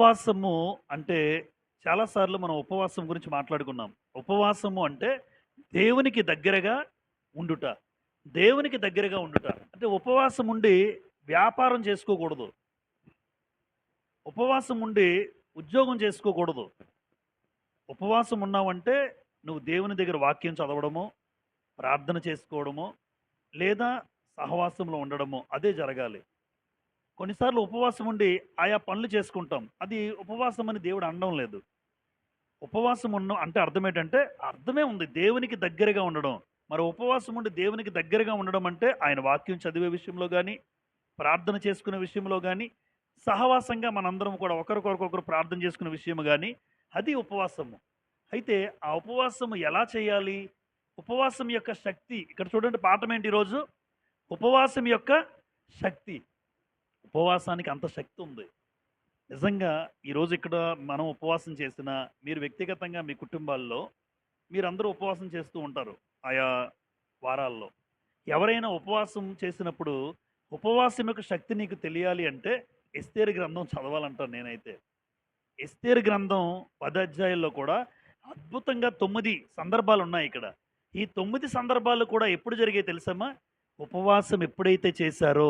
ఉపవాసము అంటే చాలాసార్లు మనం ఉపవాసం గురించి మాట్లాడుకున్నాం. ఉపవాసము అంటే దేవునికి దగ్గరగా ఉండుట. దేవునికి దగ్గరగా ఉండుట. అంటే ఉపవాసం ఉండి వ్యాపారం చేసుకోకూడదు. ఉపవాసం ఉండి ఉద్యోగం చేసుకోకూడదు. ఉపవాసం ఉన్నావంటే నువ్వు దేవుని దగ్గర వాక్యం చదవడము, ప్రార్థన చేసుకోవడము, లేదా సహవాసంలో ఉండడము అదే జరగాలి. కొన్నిసార్లు ఉపవాసం ఉండి ఆయా పనులు చేసుకుంటాం. అది ఉపవాసం అని దేవుడు అనడం లేదు. ఉపవాసం ఉన్నాం అంటే అర్థమేంటంటే, అర్థమే ఉంది. దేవునికి దగ్గరగా ఉండడం. మరి ఉపవాసం ఉండి దేవునికి దగ్గరగా ఉండడం అంటే, ఆయన వాక్యం చదివే విషయంలో గాని, ప్రార్థన చేసుకునే విషయంలో గాని, సహవాసంగా మనందరం కూడా ఒకరికొకరు ప్రార్థన చేసుకునే విషయం గాని, అది ఉపవాసము. అయితే ఆ ఉపవాసము ఎలా చేయాలి? ఉపవాసం యొక్క శక్తి ఇక్కడ చూడండి పాఠమేంటి ఈరోజు? ఉపవాసం యొక్క శక్తి. ఉపవాసానికి అంత శక్తి ఉంది. నిజంగా ఈరోజు ఇక్కడ మనం ఉపవాసం చేసినా, మీరు వ్యక్తిగతంగా మీ కుటుంబాల్లో మీరందరూ ఉపవాసం చేస్తూ ఉంటారు. ఆయా వారాల్లో. ఎవరైనా ఉపవాసం చేసినప్పుడు, ఉపవాసం యొక్క శక్తి నీకు తెలియాలి అంటే, ఎస్తేరు గ్రంథం చదవాలంటాను నేనైతే. ఎస్తేరు గ్రంథం 10 అధ్యాయాల్లో కూడా అద్భుతంగా 9 సందర్భాలున్నాయి ఇక్కడ. ఈ 9 సందర్భాలు కూడా ఎప్పుడు జరిగాయి తెలుసమ్మా? ఉపవాసం ఎప్పుడైతే చేశారో,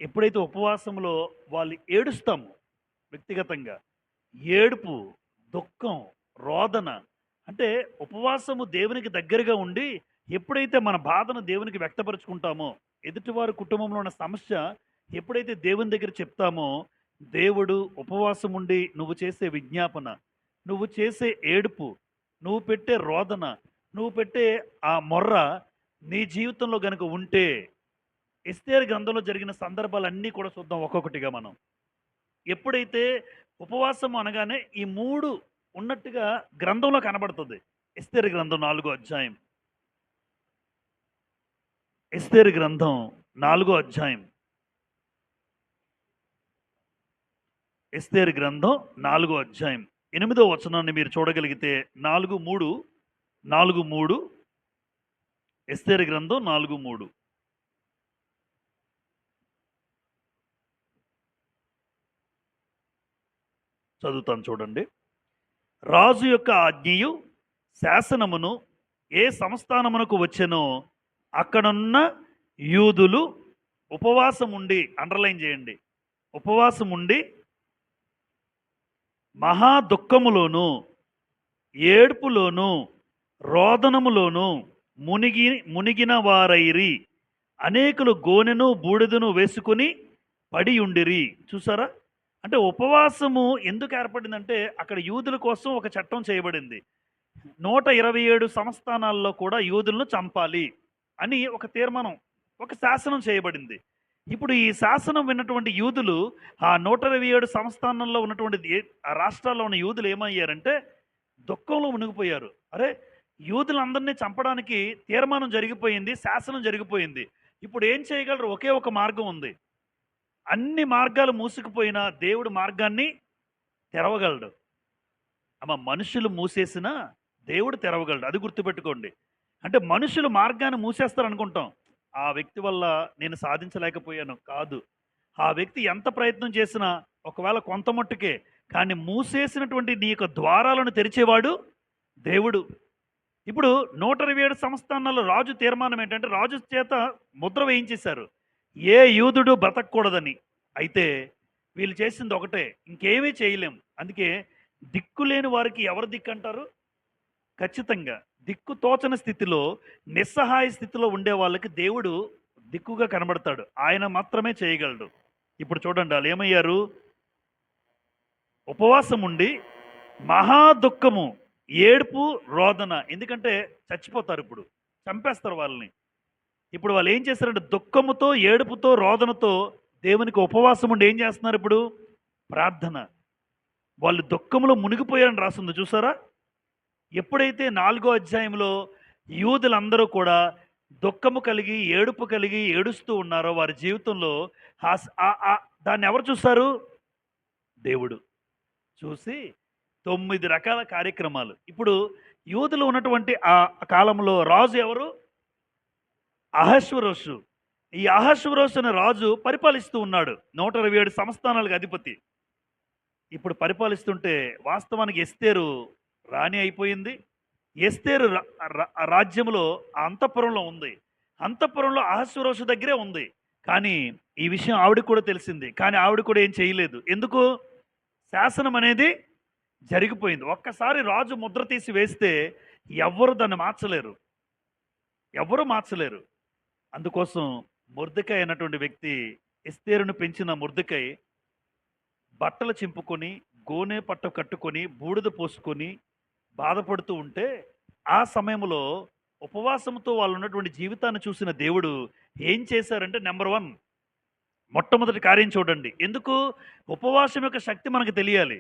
ఎప్పుడైతే ఉపవాసంలో వాళ్ళు ఏడుస్తాము వ్యక్తిగతంగా. ఏడుపు, దుఃఖం, రోదన. అంటే ఉపవాసము దేవునికి దగ్గరగా ఉండి, ఎప్పుడైతే మన బాధను దేవునికి వ్యక్తపరుచుకుంటామో, ఎదుటివారి కుటుంబంలో ఉన్న సమస్య ఎప్పుడైతే దేవుని దగ్గర చెప్తామో, దేవుడు ఉపవాసం ఉండి నువ్వు చేసే విజ్ఞాపన, నువ్వు చేసే ఏడుపు, నువ్వు పెట్టే రోదన, నువ్వు పెట్టే ఆ మొర్ర నీ జీవితంలో గనుక ఉంటే, ఎస్తేరు గ్రంథంలో జరిగిన సందర్భాలన్నీ కూడా చూద్దాం ఒక్కొక్కటిగా మనం. ఎప్పుడైతే ఉపవాసం అనగానే ఈ 3 ఉన్నట్టుగా గ్రంథంలో కనబడుతుంది. ఎస్తేరు గ్రంథం 4 అధ్యాయం. ఎస్తేరు గ్రంథం 4 అధ్యాయం. ఎస్తేరు గ్రంథం 4 అధ్యాయం. 8వ వచనాన్ని మీరు చూడగలిగితే 4:3 4:3 ఎస్తేరు గ్రంథం 4:3 చదువుతాను చూడండి. రాజు యొక్క ఆజ్ఞయు శాసనమును ఏ సంస్థానమునకు వచ్చెనో అక్కడున్న యూదులు ఉపవాసం ఉండి, అండర్లైన్ చేయండి, ఉపవాసం ఉండి మహా దుఃఖములోను, ఏడ్పులోను, రోదనములోను మునిగిన వారైరి. అనేకులు గోనెను బూడిదను వేసుకుని పడి ఉండిరి. చూసారా? అంటే ఉపవాసము ఎందుకు ఏర్పడిందంటే, అక్కడ యూదుల కోసం ఒక చట్టం చేయబడింది. 127 సంస్థానాల్లో కూడా యూదులను చంపాలి అని ఒక తీర్మానం, ఒక శాసనం చేయబడింది. ఇప్పుడు ఈ శాసనం విన్నటువంటి యూదులు, ఆ 127 సంస్థానంలో ఉన్నటువంటి ఆ రాష్ట్రాల్లో ఉన్న యూదులు ఏమయ్యారంటే దుఃఖంలో మునిగిపోయారు. అరే, యూదులందరినీ చంపడానికి తీర్మానం జరిగిపోయింది, శాసనం జరిగిపోయింది. ఇప్పుడు ఏం చేయగలరు? ఒకే ఒక మార్గం ఉంది. అన్ని మార్గాలు మూసుకుపోయినా దేవుడు మార్గాన్ని తెరవగలడు. మనుషులు మూసేసినా దేవుడు తెరవగలడు. అది గుర్తుపెట్టుకోండి. అంటే మనుషులు మార్గాన్ని మూసేస్తారు అనుకుంటాం. ఆ వ్యక్తి వల్ల నేను సాధించలేకపోయాను కాదు. ఆ వ్యక్తి ఎంత ప్రయత్నం చేసినా ఒకవేళ కొంత మట్టుకే, కానీ మూసేసినటువంటి నీ యొక్క ద్వారాలను తెరిచేవాడు దేవుడు. ఇప్పుడు 127 సంస్థానాల్లో రాజు తీర్మానం ఏంటంటే, రాజు చేత ముద్ర వేయించేశారు, ఏ యూదుడు బ్రతకూడదని. అయితే వీళ్ళు చేసింది ఒకటే, ఇంకేమీ చేయలేం. అందుకే దిక్కులేని వారికి ఎవరు దిక్కు అంటారు? ఖచ్చితంగా దిక్కు తోచని స్థితిలో, నిస్సహాయ స్థితిలో ఉండే వాళ్ళకి దేవుడు దిక్కుగా కనబడతాడు. ఆయన మాత్రమే చేయగలడు. ఇప్పుడు చూడండి, వాళ్ళు ఏమయ్యారు? ఉపవాసం ఉండి మహా దుఃఖము, ఏడుపు, రోదన. ఎందుకంటే చచ్చిపోతారు, ఇప్పుడు చంపేస్తారు వాళ్ళని. ఇప్పుడు వాళ్ళు ఏం చేస్తారంటే దుఃఖముతో, ఏడుపుతో, రోదనతో దేవునికి ఉపవాసం ఉండి ఏం చేస్తున్నారు? ఇప్పుడు ప్రార్థన. వాళ్ళు దుఃఖంలో మునిగిపోయారని రాస్తుంది, చూసారా? ఎప్పుడైతే 4వ అధ్యాయంలో యూదులందరూ కూడా దుఃఖము కలిగి, ఏడుపు కలిగి ఏడుస్తూ ఉన్నారో వారి జీవితంలో, దాన్ని ఎవరు చూస్తారు? దేవుడు చూసి 9 రకాల కార్యక్రమాలు. ఇప్పుడు యూదులు ఉన్నటువంటి ఆ కాలంలో రాజు ఎవరు? అహష్వరోషు. ఈ అహష్వరోషు అనే రాజు పరిపాలిస్తూ ఉన్నాడు. 127 సంస్థానాలకు అధిపతి. ఇప్పుడు పరిపాలిస్తుంటే వాస్తవానికి ఎస్తేరు రాణి అయిపోయింది. ఎస్తేరు రాజ్యంలో ఆ అంతఃపురంలో ఉంది. అంతఃపురంలో అహస్వరోషు దగ్గరే ఉంది. కానీ ఈ విషయం ఆవిడకి కూడా తెలిసింది. కానీ ఆవిడ కూడా ఏం చేయలేదు. ఎందుకు? శాసనం అనేది జరిగిపోయింది. ఒక్కసారి రాజు ముద్ర తీసి వేస్తే ఎవ్వరు దాన్ని మార్చలేరు. ఎవ్వరూ మార్చలేరు. అందుకోసం మొర్దెకై అన్నటువంటి వ్యక్తి, ఎస్తేరును పెంచిన మొర్దెకై బట్టలు చింపుకొని, గోనె పట్ట కట్టుకొని, బూడిద పోసుకొని బాధపడుతూ ఉంటే, ఆ సమయంలో ఉపవాసంతో వాళ్ళు ఉన్నటువంటి జీవితాన్ని చూసిన దేవుడు ఏం చేశారంటే, నెంబర్ 1 మొట్టమొదటి కార్యం చూడండి. ఎందుకు? ఉపవాసం యొక్క శక్తి మనకు తెలియాలి.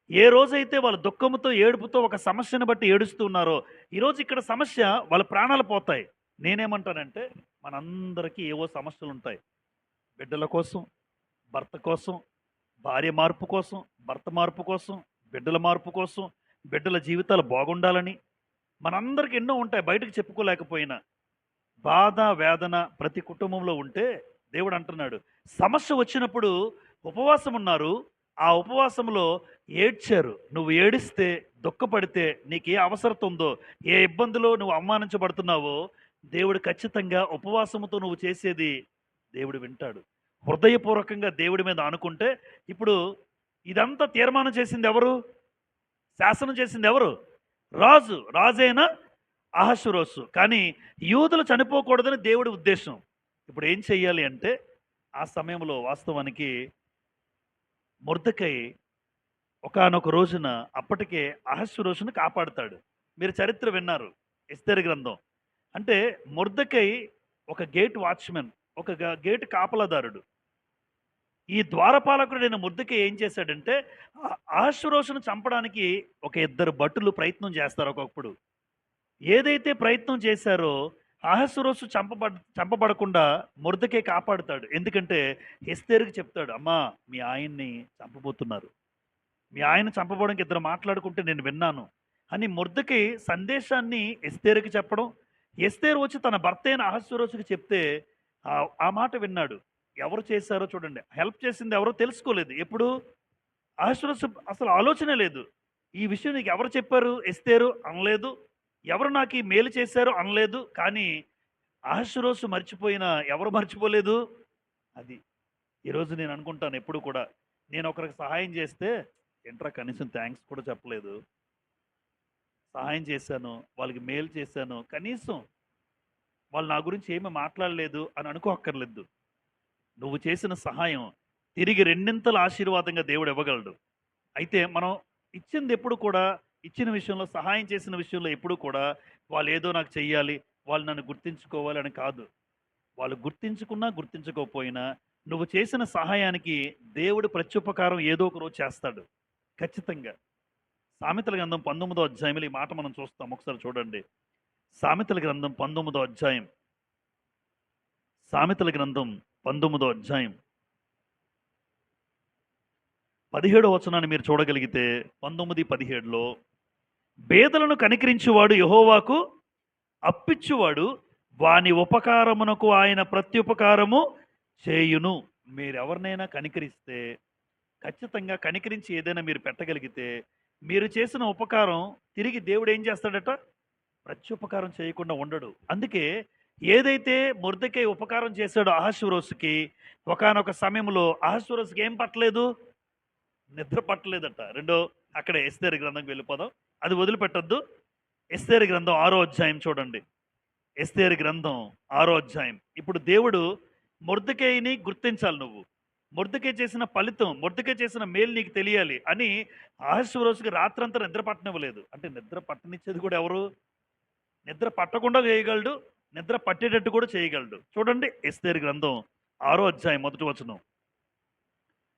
ఏ రోజైతే వాళ్ళు దుఃఖముతో, ఏడుపుతో ఒక సమస్యను బట్టి ఏడుస్తూ ఉన్నారో, ఈరోజు ఇక్కడ సమస్య వాళ్ళ ప్రాణాలు పోతాయి. నేనేమంటానంటే, మనందరికీ ఏవో సమస్యలుంటాయి. బిడ్డల కోసం, భర్త కోసం, భార్య మార్పు కోసం, భర్త మార్పు కోసం, బిడ్డల మార్పు కోసం, బిడ్డల జీవితాలు బాగుండాలని మనందరికి ఎన్నో ఉంటాయి బయటకు చెప్పుకోలేకపోయినా. బాధ, వేదన ప్రతి కుటుంబంలో ఉంటే దేవుడు అంటున్నాడు, సమస్య వచ్చినప్పుడు ఉపవాసం ఉన్నారు. ఆ ఉపవాసంలో ఏడ్చారు. నువ్వు ఏడిస్తే, దుఃఖపడితే, నీకు ఏ అవసరత ఉందో, ఏ ఇబ్బందిలో నువ్వు అవమానించబడుతున్నావో, దేవుడు ఖచ్చితంగా ఉపవాసముతో నువ్వు చేసేది దేవుడు వింటాడు. హృదయపూర్వకంగా దేవుడి మీద అనుకుంటే, ఇప్పుడు ఇదంతా తీర్మానం చేసింది ఎవరు? శాసనం చేసింది ఎవరు? రాజు. రాజైన అహష్వేరోషు. కానీ యూదులు చనిపోకూడదని దేవుడి ఉద్దేశం. ఇప్పుడు ఏం చెయ్యాలి అంటే, ఆ సమయంలో వాస్తవానికి మొర్దెకై ఒకానొక రోజున అప్పటికే అహష్వేరోషును కాపాడుతాడు. మీరు చరిత్ర విన్నారు, ఎస్తేరు గ్రంథం. అంటే మొర్దెకై ఒక గేట్ వాచ్‌మెన్, ఒక గేట్ కాపలాదారుడు. ఈ ద్వారపాలకుడైన మొర్దెకై ఏం చేశాడంటే, అహష్వేరోషును చంపడానికి ఒక 2 భటులు ప్రయత్నం చేస్తారు ఒకప్పుడు. ఏదైతే ప్రయత్నం చేశారో అహష్వేరోషు చంపబడకుండా మొర్దెకై కాపాడుతాడు. ఎందుకంటే ఎస్తేరుకి చెప్తాడు, అమ్మా మీ ఆయన్ని చంపబోతున్నారు, మీ ఆయన చంపబోవడానికి 2 మాట్లాడుకుంటే నేను విన్నాను అని మొర్దెకై సందేశాన్ని ఎస్తేరుకి చెప్పడం, ఎస్తేరు వచ్చి తన భర్త అయిన అహష్వేరోషుకి చెప్తే ఆ మాట విన్నాడు. ఎవరు చేశారో చూడండి, హెల్ప్ చేసింది ఎవరో తెలుసుకోలేదు. ఎప్పుడు? అహష్వేరోషు అసలు ఆలోచనే లేదు. ఈ విషయం నీకు ఎవరు చెప్పారు ఎస్తేరు అనలేదు. ఎవరు నాకు ఈ మేలు చేశారు అనలేదు. కానీ అహష్వేరోషు మర్చిపోయిన ఎవరు మర్చిపోలేదు? అది. ఈరోజు నేను అనుకుంటాను ఎప్పుడు కూడా, నేను ఒకరికి సహాయం చేస్తే ఏంట్రా కనీసం థ్యాంక్స్ కూడా చెప్పలేదు, సహాయం చేశాను, వాళ్ళకి మేలు చేశాను, కనీసం వాళ్ళు నా గురించి ఏమీ మాట్లాడలేదు అని అనుకోక్కర్లేదు. నువ్వు చేసిన సహాయం తిరిగి రెండింతల ఆశీర్వాదంగా దేవుడు ఇవ్వగలడు. అయితే మనం ఇచ్చింది ఎప్పుడు కూడా, ఇచ్చిన విషయంలో, సహాయం చేసిన విషయంలో ఎప్పుడు కూడా వాళ్ళు ఏదో నాకు చెయ్యాలి, వాళ్ళు నన్ను గుర్తించుకోవాలి అని కాదు. వాళ్ళు గుర్తించుకున్నా గుర్తించుకోకపోయినా నువ్వు చేసిన సహాయానికి దేవుడు ప్రత్యుపకారం ఏదో ఒక రోజు చేస్తాడు ఖచ్చితంగా. సామెతల గ్రంథం 19వ అధ్యాయంలో ఈ మాట మనం చూస్తాం. ఒకసారి చూడండి. సామెతల గ్రంథం 19వ అధ్యాయం. సామెతల గ్రంథం 19వ అధ్యాయం 17వ వచనాన్ని మీరు చూడగలిగితే 19:17లో, పేదలను కనికరించువాడు యెహోవాకు అప్పిచ్చువాడు, వాని ఉపకారమునకు ఆయన ప్రత్యుపకారము చేయును. మీరెవరినైనా కనికరిస్తే, ఖచ్చితంగా కనికరించి ఏదైనా మీరు పెట్టగలిగితే, మీరు చేసిన ఉపకారం తిరిగి దేవుడు ఏం చేస్తాడట? ప్రత్యుపకారం చేయకుండా ఉండడు. అందుకే ఏదైతే మొర్దెకై ఉపకారం చేశాడో అహష్వేరోషుకి, ఒకానొక సమయంలో అహష్వేరోషుకి ఏం పట్టలేదు? నిద్ర పట్టలేదట. అక్కడే ఎస్తేరు గ్రంథంకి వెళ్ళిపోదాం, అది వదిలిపెట్టద్దు. ఎస్తేరు గ్రంథం 6వ అధ్యాయం చూడండి. ఎస్తేరు గ్రంథం 6వ అధ్యాయం. ఇప్పుడు దేవుడు మొర్దెకైని గుర్తించాలి. నువ్వు మొర్దెకై చేసిన ఫలితం, మొర్దెకై చేసిన మేలు నీకు తెలియాలి అని అహష్వేరోషుకి రాత్రంతా నిద్ర పట్టనివ్వలేదు. అంటే నిద్ర పట్టనిచ్చేది కూడా ఎవరు? నిద్ర పట్టకుండా చేయగలడు, నిద్ర పట్టేటట్టు కూడా చేయగలడు. చూడండి ఎస్తేరు గ్రంథం 6వ అధ్యాయం 1వ వచనం.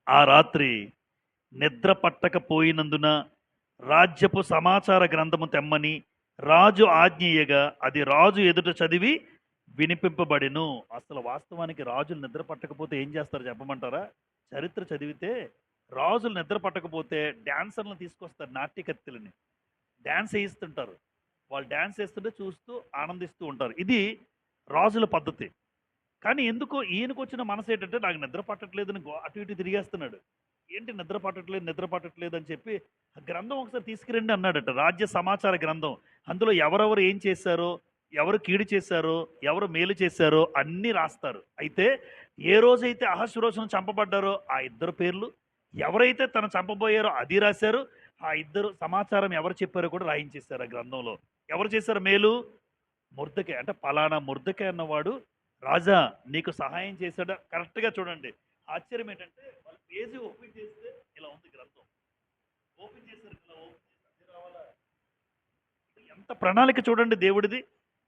ఆ రాత్రి నిద్ర పట్టకపోయినందున రాజ్యపు సమాచార గ్రంథము తెమ్మని రాజు ఆజ్ఞేయగా అది రాజు ఎదుట చదివి వినిపింపబడెను. అసలు వాస్తవానికి రాజులు నిద్ర పట్టకపోతే ఏం చేస్తారు చెప్పమంటారా? చరిత్ర చదివితే రాజులు నిద్ర పట్టకపోతే డాన్సర్లను తీసుకొస్తారు, నాట్యకత్తులని డాన్స్ వేయిస్తుంటారు. వాళ్ళు డాన్స్ వేస్తుంటే చూస్తూ ఆనందిస్తూ ఉంటారు. ఇది రాజుల పద్ధతి. కానీ ఎందుకో ఈయనకు వచ్చిన మనసు ఏంటంటే, నాకు నిద్ర పట్టట్లేదని అటు ఇటు తిరిగేస్తున్నాడు. ఏంటి నిద్ర పట్టట్లేదు అని చెప్పి ఆ గ్రంథం ఒకసారి తీసుకురండి అన్నాడట. రాజ్య సమాచార గ్రంథం. అందులో ఎవరెవరు ఏం చేశారో, ఎవరు కీడు చేశారో, ఎవరు మేలు చేశారో అన్నీ రాస్తారు. అయితే ఏ రోజైతే అహష్వేరోషును చంపబడ్డారో ఆ ఇద్దరు పేర్లు, ఎవరైతే తను చంపబోయారో అది రాశారు. ఆ ఇద్దరు సమాచారం ఎవరు చెప్పారో కూడా రాయించేశారు ఆ గ్రంథంలో. ఎవరు చేశారు మేలు? మొర్దెకై. అంటే పలానా మొర్దెకై అన్నవాడు రాజా నీకు సహాయం చేశాడా? కరెక్ట్‌గా చూడండి. ఆశ్చర్యం ఏంటంటే వాళ్ళు పేజీ ఓపెన్ చేస్తే ఇలా ఉంది గ్రంథం. ఓపెన్ చేశారు ఇలా ఓపెన్ చేసి అన్ని రావాలా? ఎంత ప్రణాళిక చూడండి దేవుడిది.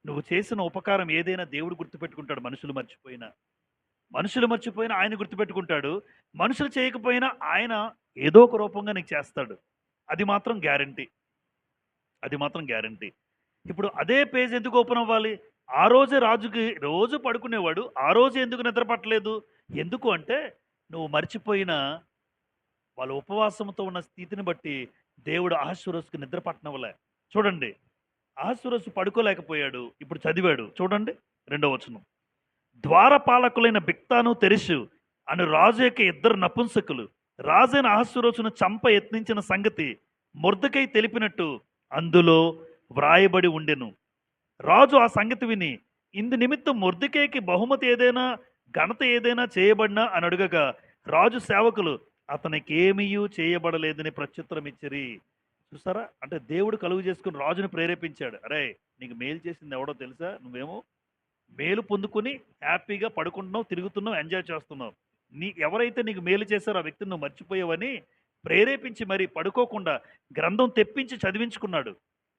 నువ్వు చేసిన ఉపకారం ఏదైనా దేవుడు గుర్తుపెట్టుకుంటాడు, మనుషులు మర్చిపోయినా. మనుషులు మర్చిపోయినా ఆయన గుర్తుపెట్టుకుంటాడు. మనుషులు చేయకపోయినా ఆయన ఏదో ఒక రూపంగా నీకు చేస్తాడు. అది మాత్రం గ్యారంటీ. అది మాత్రం గ్యారంటీ. ఇప్పుడు అదే పేజ్ ఎందుకు ఓపెన్ అవ్వాలి? ఆ రోజే రాజుకి రోజు పడుకునేవాడు. ఆ రోజు ఎందుకు నిద్ర పట్టలేదు? ఎందుకు అంటే నువ్వు మర్చిపోయిన వాళ్ళ ఉపవాసంతో ఉన్న స్థితిని బట్టి దేవుడు అహష్వేరోషుకు నిద్ర పట్టనవలే. చూడండి, అహష్వేరోషు పడుకోలేకపోయాడు. ఇప్పుడు చదివాడు చూడండి 2వ వచనం. ద్వారపాలకులైన బిక్తాను తెరెషు అను రాజు యొక్క ఇద్దరు నపుంసకులు రాజైన అహష్వేరోషును చంప యత్నించిన సంగతి మొర్దెకై తెలిపినట్టు అందులో వ్రాయబడి ఉండెను. రాజు ఆ సంగతి విని ఇందు నిమిత్తం మొర్దెకైకి బహుమతి ఏదైనా ఘనత ఏదైనా చేయబడినా అని అడుగగా రాజు సేవకులు అతనికి ఏమీయూ చేయబడలేదని ప్రత్యుత్తరం ఇచ్చిరి. చూసారా? అంటే దేవుడు కలుగు చేసుకుని రాజుని ప్రేరేపించాడు. అరే నీకు మేలు చేసింది ఎవడో తెలుసా? నువ్వేమో మేలు పొందుకుని హ్యాపీగా పడుకుంటున్నావు, తిరుగుతున్నావు, ఎంజాయ్ చేస్తున్నావు. ఎవరైతే నీకు మేలు చేశారో ఆ వ్యక్తిని నువ్వు మర్చిపోయావని ప్రేరేపించి మరి పడుకోకుండా గ్రంథం తెప్పించి చదివించుకున్నాడు.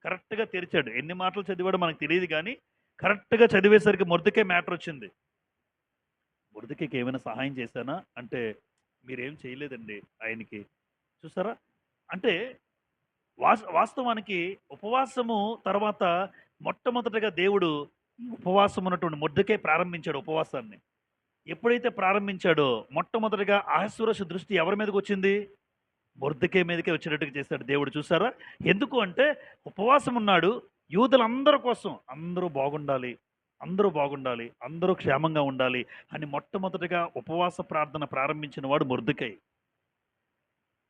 కరెక్ట్‌గా తెరిచాడు. ఎన్ని మాటలు చదివాడో మనకు తెలియదు కానీ కరెక్ట్‌గా చదివేసరికి మొర్దెకై మ్యాటర్ వచ్చింది. మొర్దెకైకి ఏమైనా సహాయం చేశానా అంటే మీరేం చేయలేదండి ఆయనకి. చూసారా? అంటే వాస్తవానికి ఉపవాసము తర్వాత మొట్టమొదటగా దేవుడు ఈ ఉపవాసం ఉన్నటువంటి మొర్దెకై ప్రారంభించాడు ఉపవాసాన్ని. ఎప్పుడైతే ప్రారంభించాడో మొట్టమొదటిగా అహష్వేరోషు దృష్టి ఎవరి మీదకి వచ్చింది? మొర్దెకై మీదకే వచ్చేటట్టుగా చేశాడు దేవుడు. చూసారా? ఎందుకు అంటే ఉపవాసం ఉన్నాడు. యూదులందరి కోసం అందరూ బాగుండాలి, అందరూ బాగుండాలి, అందరూ క్షేమంగా ఉండాలి అని మొట్టమొదటిగా ఉపవాస ప్రార్థన ప్రారంభించిన వాడు మొర్దెకై.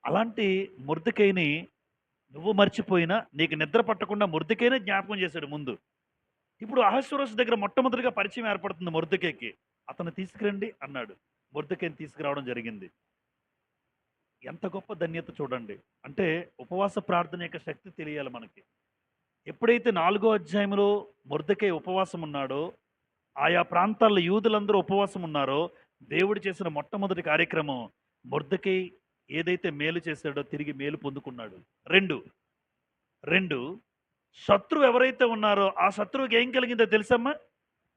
అలాంటి మొర్దెకైని నువ్వు మర్చిపోయినా నీకు నిద్ర పట్టకుండా మొర్దెకైనే జ్ఞాపకం చేశాడు ముందు. ఇప్పుడు అహష్వేరోషు దగ్గర మొట్టమొదటిగా పరిచయం ఏర్పడుతుంది మొర్దెకైకి. అతను తీసుకురండి అన్నాడు. మొర్దెకైని తీసుకురావడం జరిగింది. ఎంత గొప్ప ధన్యత చూడండి. అంటే ఉపవాస ప్రార్థన యొక్క శక్తి తెలియాలి మనకి. ఎప్పుడైతే 4వ అధ్యాయంలో మొర్దెకై ఉపవాసం ఉన్నాడో, ఆయా ప్రాంతాల్లో యూదులందరూ ఉపవాసం ఉన్నారో, దేవుడు చేసిన మొట్టమొదటి కార్యక్రమం మొర్దెకై ఏదైతే మేలు చేశాడో తిరిగి మేలు పొందుకున్నాడు. 2 శత్రువు ఎవరైతే ఉన్నారో ఆ శత్రువుకి ఏం కలిగిందో తెలుసమ్మా?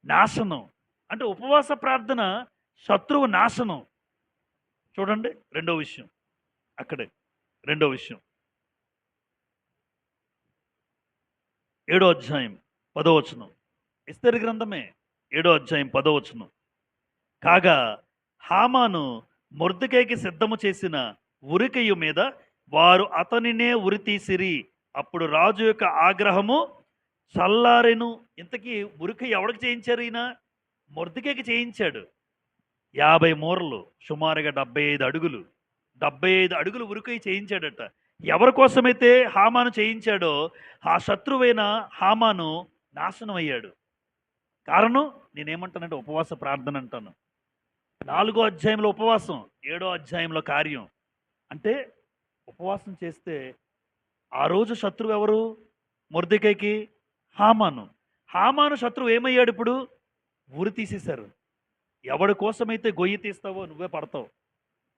నాశనం. అంటే ఉపవాస ప్రార్థన శత్రువు నాశనం. చూడండి 2వ విషయం అక్కడే. 2వ విషయం 7వ అధ్యాయం 10వ వచనం. ఎస్తేరు గ్రంథమే 7వ అధ్యాయం 10వ వచనం. కాగా హామాను మొర్దెకైకి సిద్ధము చేసిన ఉరికయ్య మీద వారు అతనినే ఉరితీసిరి. అప్పుడు రాజు యొక్క ఆగ్రహము చల్లారెను. ఇంతకీ ఉరికయ్య ఎవరికి చేయించారు? ఈయన మొర్దెకైకి చేయించాడు. 50 మూరలు, సుమారుగా 75 అడుగులు. 75 అడుగులు ఉరికయ్య చేయించాడట. ఎవరి కోసమైతే హామాను చేయించాడో ఆ శత్రువైన హామాను నాశనం అయ్యాడు. కారణం నేనేమంటానంటే ఉపవాస ప్రార్థన అంటాను. 4వ అధ్యాయంలో ఉపవాసం, 7వ అధ్యాయంలో కార్యం. అంటే ఉపవాసం చేస్తే ఆ రోజు శత్రువు ఎవరు? మొర్దెకైకి హామాను. హామాను శత్రువు ఏమయ్యాడు? ఇప్పుడు ఉరి తీసేశారు. ఎవడి కోసమైతే గొయ్యి తీస్తావో నువ్వే పడతావు.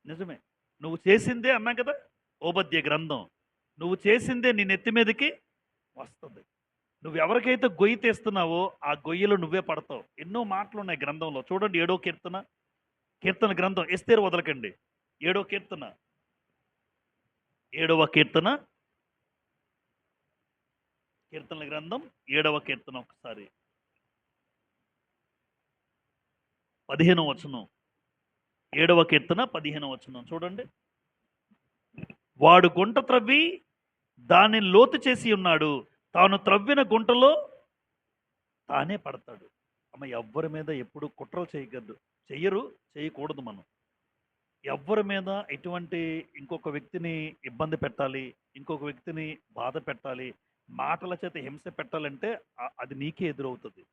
నిజమే. నువ్వు చేసిందే అన్నా కదా ఓబద్య గ్రంథం. నువ్వు చేసిందే నీ నెత్తి మీదకి వస్తుంది. నువ్వు ఎవరికైతే గొయ్యి తీస్తున్నావో ఆ గొయ్యిలో నువ్వే పడతావు. ఎన్నో మాటలు ఉన్నాయి గ్రంథంలో. చూడండి 7వ కీర్తన గ్రంథం. ఎస్తేరు వదలకండి. 7వ కీర్తన 7వ కీర్తనల గ్రంథం 7వ కీర్తన ఒకసారి 15వ వచనం. 7వ కీర్తన 15వ వచనం చూడండి. వాడు గుంట త్రవ్వి దాన్ని లోతు చేసి ఉన్నాడు, తాను త్రవ్విన గుంటలో తానే పడతాడు. అమ్మ ఎవ్వరి మీద ఎప్పుడు కుట్రలు చేయకూడదు, చేయకూడదు. మనం ఎవ్వరి మీద ఎటువంటి ఇంకొక వ్యక్తిని ఇబ్బంది పెట్టాలి, ఇంకొక వ్యక్తిని బాధ పెట్టాలి, మాటల చేత హింస పెట్టాలంటే అది నీకే ఎదురవుతుంది.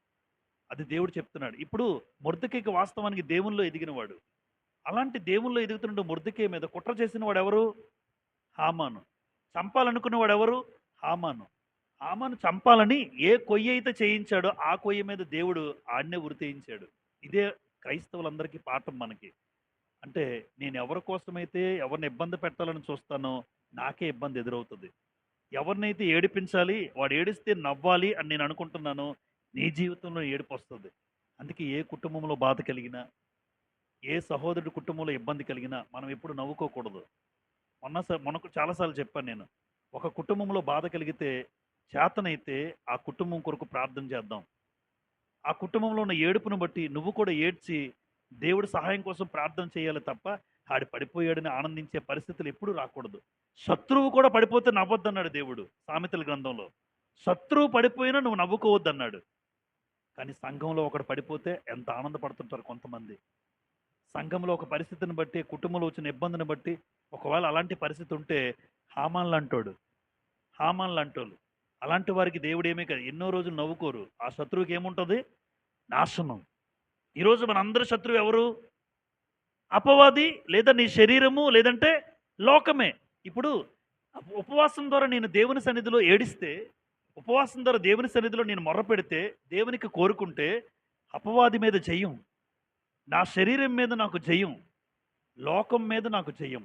అది దేవుడు చెప్తున్నాడు. ఇప్పుడు మొర్దెకైకి వాస్తవానికి దేవునిలో ఎదిగినవాడు. అలాంటి దేవునిలో ఎదుగుతున్న మొర్దెకై మీద కుట్ర చేసిన వాడెవరు? హామాను. చంపాలనుకున్నవాడెవరు? హామాను. హామాను చంపాలని ఏ కొయ్య అయితే చేయించాడో ఆ కొయ్య మీద దేవుడు ఆడనే ఉరి తీయించాడు. ఇదే క్రైస్తవులందరికీ పాఠం మనకి. అంటే నేను ఎవరి కోసమైతే ఎవరిని ఇబ్బంది పెట్టాలని చూస్తానో నాకే ఇబ్బంది ఎదురవుతుంది. ఎవరినైతే ఏడిపించాలి, వాడు ఏడిస్తే నవ్వాలి అని నేను అనుకుంటున్నానో నీ జీవితంలో ఏడుపు వస్తుంది. అందుకే ఏ కుటుంబంలో బాధ కలిగినా, ఏ సహోదరుడి కుటుంబంలో ఇబ్బంది కలిగినా మనం ఎప్పుడు నవ్వుకోకూడదు. మనకు చాలాసార్లు చెప్పాను నేను. ఒక కుటుంబంలో బాధ కలిగితే చేతనైతే ఆ కుటుంబం కొరకు ప్రార్థన చేద్దాం. ఆ కుటుంబంలో ఉన్న ఏడుపును బట్టి నువ్వు కూడా ఏడ్చి దేవుడి సహాయం కోసం ప్రార్థన చేయాలి తప్ప ఆడు పడిపోయాడని ఆనందించే పరిస్థితులు ఎప్పుడూ రాకూడదు. శత్రువు కూడా పడిపోతే నవ్వొద్దన్నాడు దేవుడు సామెతల గ్రంథంలో. శత్రువు పడిపోయినా నువ్వు నవ్వుకోవద్దన్నాడు. కానీ సంఘంలో ఒకడు పడిపోతే ఎంత ఆనందపడుతుంటారు కొంతమంది. సంఘంలో ఒక పరిస్థితిని బట్టి, కుటుంబంలో వచ్చిన ఇబ్బందిని బట్టి, ఒకవేళ అలాంటి పరిస్థితి ఉంటే హామాన్ లాంటోళ్ళు అలాంటి వారికి దేవుడు ఏమీ కాదు, ఎన్నో రోజులు నవ్వుకోరు. ఆ శత్రువుకి ఏముంటుంది? నాశనం. ఈరోజు మన అందరి శత్రువు ఎవరు? అపవాది, లేదా నీ శరీరము, లేదంటే లోకమే. ఇప్పుడు ఉపవాసం ద్వారా నేను దేవుని సన్నిధిలో ఏడిస్తే, ఉపవాసం ద్వారా దేవుని సన్నిధిలో నేను మొర్ర పెడితే, దేవునికి కోరుకుంటే అపవాది మీద జయం, నా శరీరం మీద నాకు జయం, లోకం మీద నాకు జయం.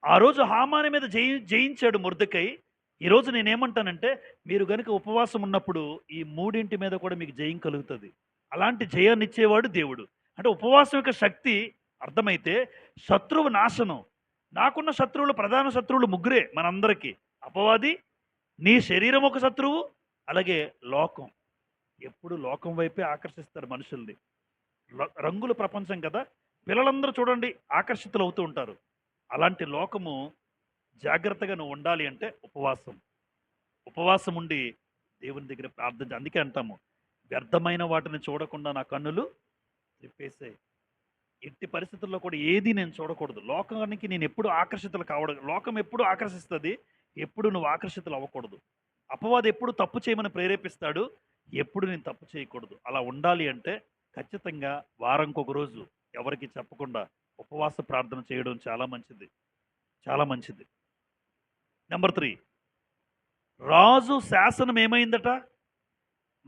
ఆ రోజు హామాని మీద జయించాడు మొర్దెకై. ఈరోజు నేనేమంటానంటే మీరు కనుక ఉపవాసం ఉన్నప్పుడు ఈ మూడింటి మీద కూడా మీకు జయం కలుగుతుంది. అలాంటి జయాన్ని ఇచ్చేవాడు దేవుడు. అంటే ఉపవాసం యొక్క శక్తి అర్థమైతే శత్రువు నాశనం. నాకున్న శత్రువులు, ప్రధాన శత్రువులు ముగ్గురే మనందరికీ. అపవాది, నీ శరీరం ఒక శత్రువు, అలాగే లోకం. ఎప్పుడు లోకం వైపే ఆకర్షిస్తారు మనుషుల్ని. రంగుల ప్రపంచం కదా, పిల్లలందరూ చూడండి ఆకర్షితులు అవుతూ ఉంటారు. అలాంటి లోకము జాగ్రత్తగా నువ్వు ఉండాలి అంటే ఉపవాసం ఉండి దేవుని దగ్గర ప్రార్థన. అందుకే అంటాము, వ్యర్థమైన వాటిని చూడకుండా నా కన్నులు తిప్పేసాయి. ఎట్టి పరిస్థితుల్లో కూడా ఏది నేను చూడకూడదు. లోకానికి నేను ఎప్పుడు ఆకర్షితులు కావడం, లోకం ఎప్పుడు ఆకర్షిస్తుంది, ఎప్పుడు నువ్వు ఆకర్షితులు అవ్వకూడదు. అపవాది ఎప్పుడు తప్పు చేయమని ప్రేరేపిస్తాడు, ఎప్పుడు నేను తప్పు చేయకూడదు. అలా ఉండాలి అంటే ఖచ్చితంగా వారంకొక రోజు ఎవరికి చెప్పకుండా ఉపవాస ప్రార్థన చేయడం చాలా మంచిది. నెంబర్ 3, రాజు శాసనం ఏమైందట?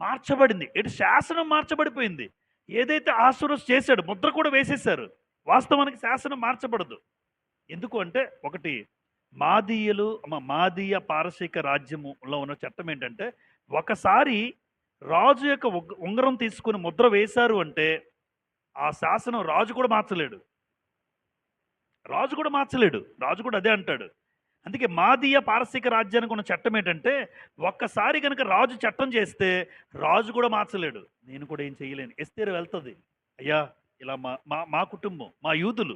మార్చబడింది. శాసనం మార్చబడిపోయింది. ఏదైతే ఆసురస్ చేశాడు, ముద్ర కూడా వేసేశారు. వాస్తవానికి శాసనం మార్చబడదు. ఎందుకు అంటే, ఒకటి, మాదీయ పారసీక రాజ్యములో ఉన్న చట్టం ఏంటంటే, ఒకసారి రాజు యొక్క ఉంగరం తీసుకుని ముద్ర వేశారు అంటే ఆ శాసనం రాజు కూడా మార్చలేడు. రాజు కూడా అదే అంటాడు. అందుకే మాదీయ పారసీక రాజ్యానికి ఉన్న చట్టం ఏంటంటే, ఒక్కసారి కనుక రాజు చట్టం చేస్తే రాజు కూడా మార్చలేడు. నేను కూడా ఏం చేయలేను. ఎస్తేరు వెళ్తుంది, అయ్యా ఇలా మా కుటుంబం, మా యూదులు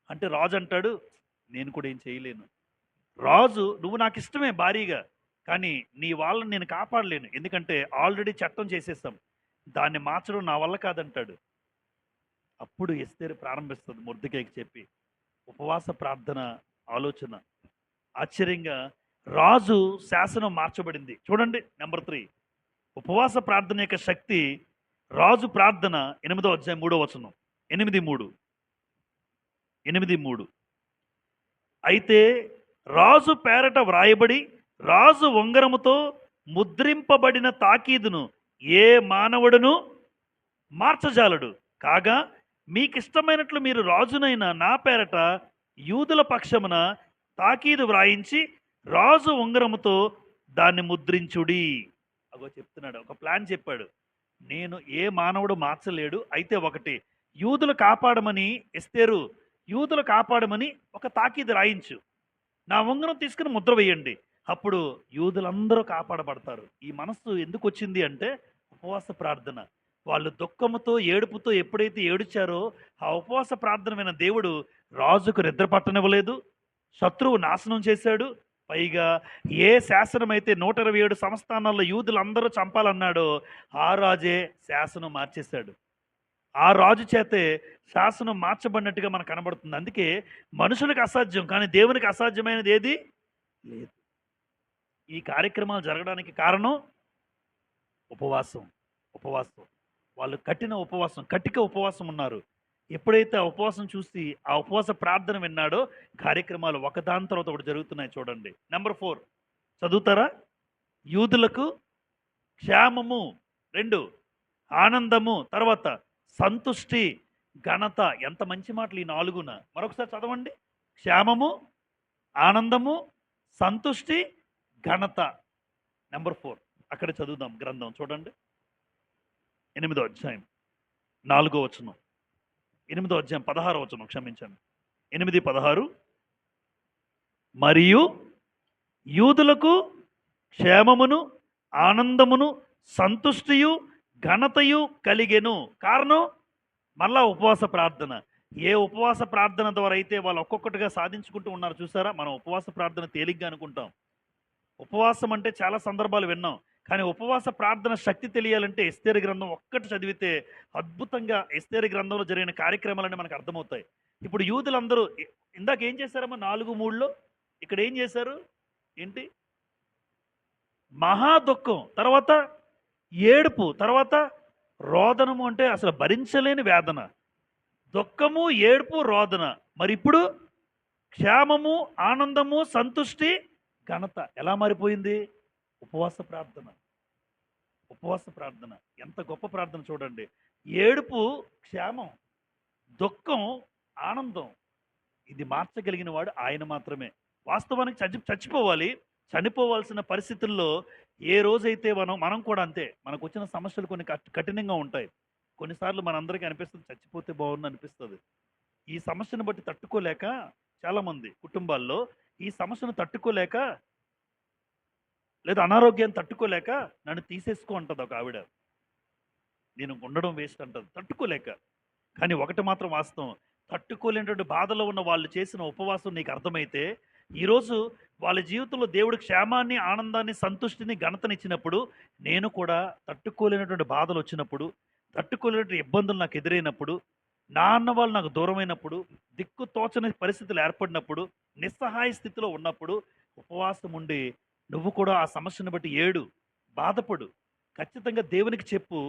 అంటే, రాజు అంటాడు నేను కూడా ఏం చేయలేను. రాజు, నువ్వు నాకు ఇష్టమే భారీగా, కానీ నీ వాళ్ళని నేను కాపాడలేను, ఎందుకంటే ఆల్రెడీ చట్టం చేసేస్తాం, దాన్ని మార్చడం నా వల్ల కాదంటాడు. అప్పుడు ఎస్తేరు ప్రారంభిస్తుంది మొర్దెకైకి చెప్పి ఉపవాస ప్రార్థన ఆలోచన. ఆశ్చర్యంగా రాజు శాసనం మార్చబడింది. చూడండి నెంబర్ 3, ఉపవాస ప్రార్థన యొక్క శక్తి. రాజు ప్రార్థన 8వ అధ్యాయం 3వ వచనం, 8:3. అయితే రాజు పేరట వ్రాయబడి రాజు ఉంగరముతో ముద్రింపబడిన తాకీదును ఏ మానవుడును మార్చజాలడు. కాగా మీకిష్టమైనట్లు మీరు రాజునైన నా పేరట యూదుల పక్షమున తాకీదు వ్రాయించి రాజు ఉంగరముతో దాన్ని ముద్రించుడి. అగో చెప్తున్నాడు, ఒక ప్లాన్ చెప్పాడు. నేను ఏ మానవుడు మార్చలేడు. అయితే ఒకటి, యూదులు కాపాడమని ఎస్తేరు, యూదులు కాపాడమని ఒక తాకీదు రాయించు, నా ఉంగరం తీసుకుని ముద్ర వేయండి, అప్పుడు యూదులందరూ కాపాడబడతారు. ఈ మనస్సు ఎందుకు వచ్చింది అంటే ఉపవాస ప్రార్థన. వాళ్ళు దుఃఖముతో ఏడుపుతో ఎప్పుడైతే ఏడుచారో ఆ ఉపవాస ప్రార్థన విన్న దేవుడు రాజుకు నిద్ర పట్టనివ్వలేదు, శత్రువు నాశనం చేశాడు. పైగా ఏ శాసనం అయితే 127 సంస్థానాల్లో యూదులందరూ చంపాలన్నాడో ఆ రాజే శాసనం మార్చేశాడు. ఆ రాజు చేతే శాసనం మార్చబడినట్టుగా మనకు కనబడుతుంది. అందుకే మనుషులకు అసాధ్యం, కానీ దేవునికి అసాధ్యమైనది ఏది లేదు. ఈ కార్యక్రమాలు జరగడానికి కారణం ఉపవాసం. ఉపవాసం. వాళ్ళు కఠిన ఉపవాసం, కటిక ఉపవాసం ఉన్నారు. ఎప్పుడైతే ఆ ఉపవాసం చూసి ఆ ఉపవాస ప్రార్థన విన్నాడో కార్యక్రమాలు ఒకదాని తర్వాత ఒకటి జరుగుతున్నాయి చూడండి. నెంబర్ 4 చదువుతారా? యూదులకు క్షేమము, 2 ఆనందము, తర్వాత సంతుష్టి, ఘనత. ఎంత మంచి మాటలు ఈ 4న. మరొకసారి చదవండి. క్షేమము, ఆనందము, సంతుష్టి, ఘనత. నెంబర్ 4 అక్కడ చదువుదాం గ్రంథం చూడండి. 8వ అధ్యాయం 4వ వచనం, 8వ అధ్యాయం 16వ వచనం, క్షమించండి. 8:16 మరియు యూదులకు క్షేమమును, ఆనందమును, సంతుష్టియు, ఘనతయు కలిగెను. కారణం మళ్ళా ఉపవాస ప్రార్థన. ఏ ఉపవాస ప్రార్థన ద్వారా అయితే వాళ్ళు ఒక్కొక్కటిగా సాధించుకుంటూ ఉన్నారు చూసారా? మనం ఉపవాస ప్రార్థన తేలిగ్గా అనుకుంటాం. ఉపవాసం అంటే చాలా సందర్భాలు విన్నాం, కానీ ఉపవాస ప్రార్థన శక్తి తెలియాలంటే ఎస్తేరు గ్రంథం ఒక్కటి చదివితే అద్భుతంగా ఎస్తేరు గ్రంథంలో జరిగిన కార్యక్రమాలన్నీ మనకు అర్థమవుతాయి. ఇప్పుడు యూదులందరూ ఇందాక ఏం చేశారమ్మా? 4:3లో ఇక్కడ ఏం చేశారు? ఏంటి? మహా దుఃఖం, తర్వాత ఏడుపు, తర్వాత రోదనము. అంటే అసలు భరించలేని వేదన. దుఃఖము, ఏడుపు, రోదన. మరి ఇప్పుడు క్షేమము, ఆనందము, సంతుష్టి, ఘనత. ఎలా మారిపోయింది? ఉపవాస ప్రార్థన. ఉపవాస ప్రార్థన ఎంత గొప్ప ప్రార్థన చూడండి. ఏడుపు క్షేమం, దుఃఖం ఆనందం. ఇది మార్చగలిగిన వాడు ఆయన మాత్రమే. వాస్తవానికి చచ్చిపోవాలి, చనిపోవాల్సిన పరిస్థితుల్లో ఏ రోజైతే మనం కూడా అంతే. మనకు వచ్చిన సమస్యలు కొన్ని కఠినంగా ఉంటాయి. కొన్నిసార్లు మనందరికీ అనిపిస్తుంది చచ్చిపోతే బాగుండు అనిపిస్తుంది. ఈ సమస్యను బట్టి తట్టుకోలేక చాలామంది కుటుంబాల్లో ఈ సమస్యను తట్టుకోలేక, లేదా అనారోగ్యాన్ని తట్టుకోలేక నన్ను తీసేసుకో అంటది ఒక ఆవిడ. నేను ఉండడం వేస్ట్ అంటది తట్టుకోలేక. కానీ ఒకటి మాత్రం వాస్తవం, తట్టుకోలేనటువంటి బాధలో ఉన్న వాళ్ళు చేసిన ఉపవాసం నీకు అర్థమైతే ఈరోజు వాళ్ళ జీవితంలో దేవుడు క్షేమాన్ని, ఆనందాన్ని, సంతుష్టిని, ఘనతనిచ్చినప్పుడు నేను కూడా తట్టుకోలేనటువంటి బాధలు వచ్చినప్పుడు, తట్టుకోలేనటువంటి ఇబ్బందులు నాకు ఎదురైనప్పుడు, నా అన్న వాళ్ళు నాకు దూరమైనప్పుడు, దిక్కు తోచని పరిస్థితులు ఏర్పడినప్పుడు, నిస్సహాయ స్థితిలో ఉన్నప్పుడు ఉపవాసం ఉండి నువ్వు కూడా ఆ సమస్యను బట్టి ఏడు, బాధపడు, ఖచ్చితంగా దేవునికి చెప్పు.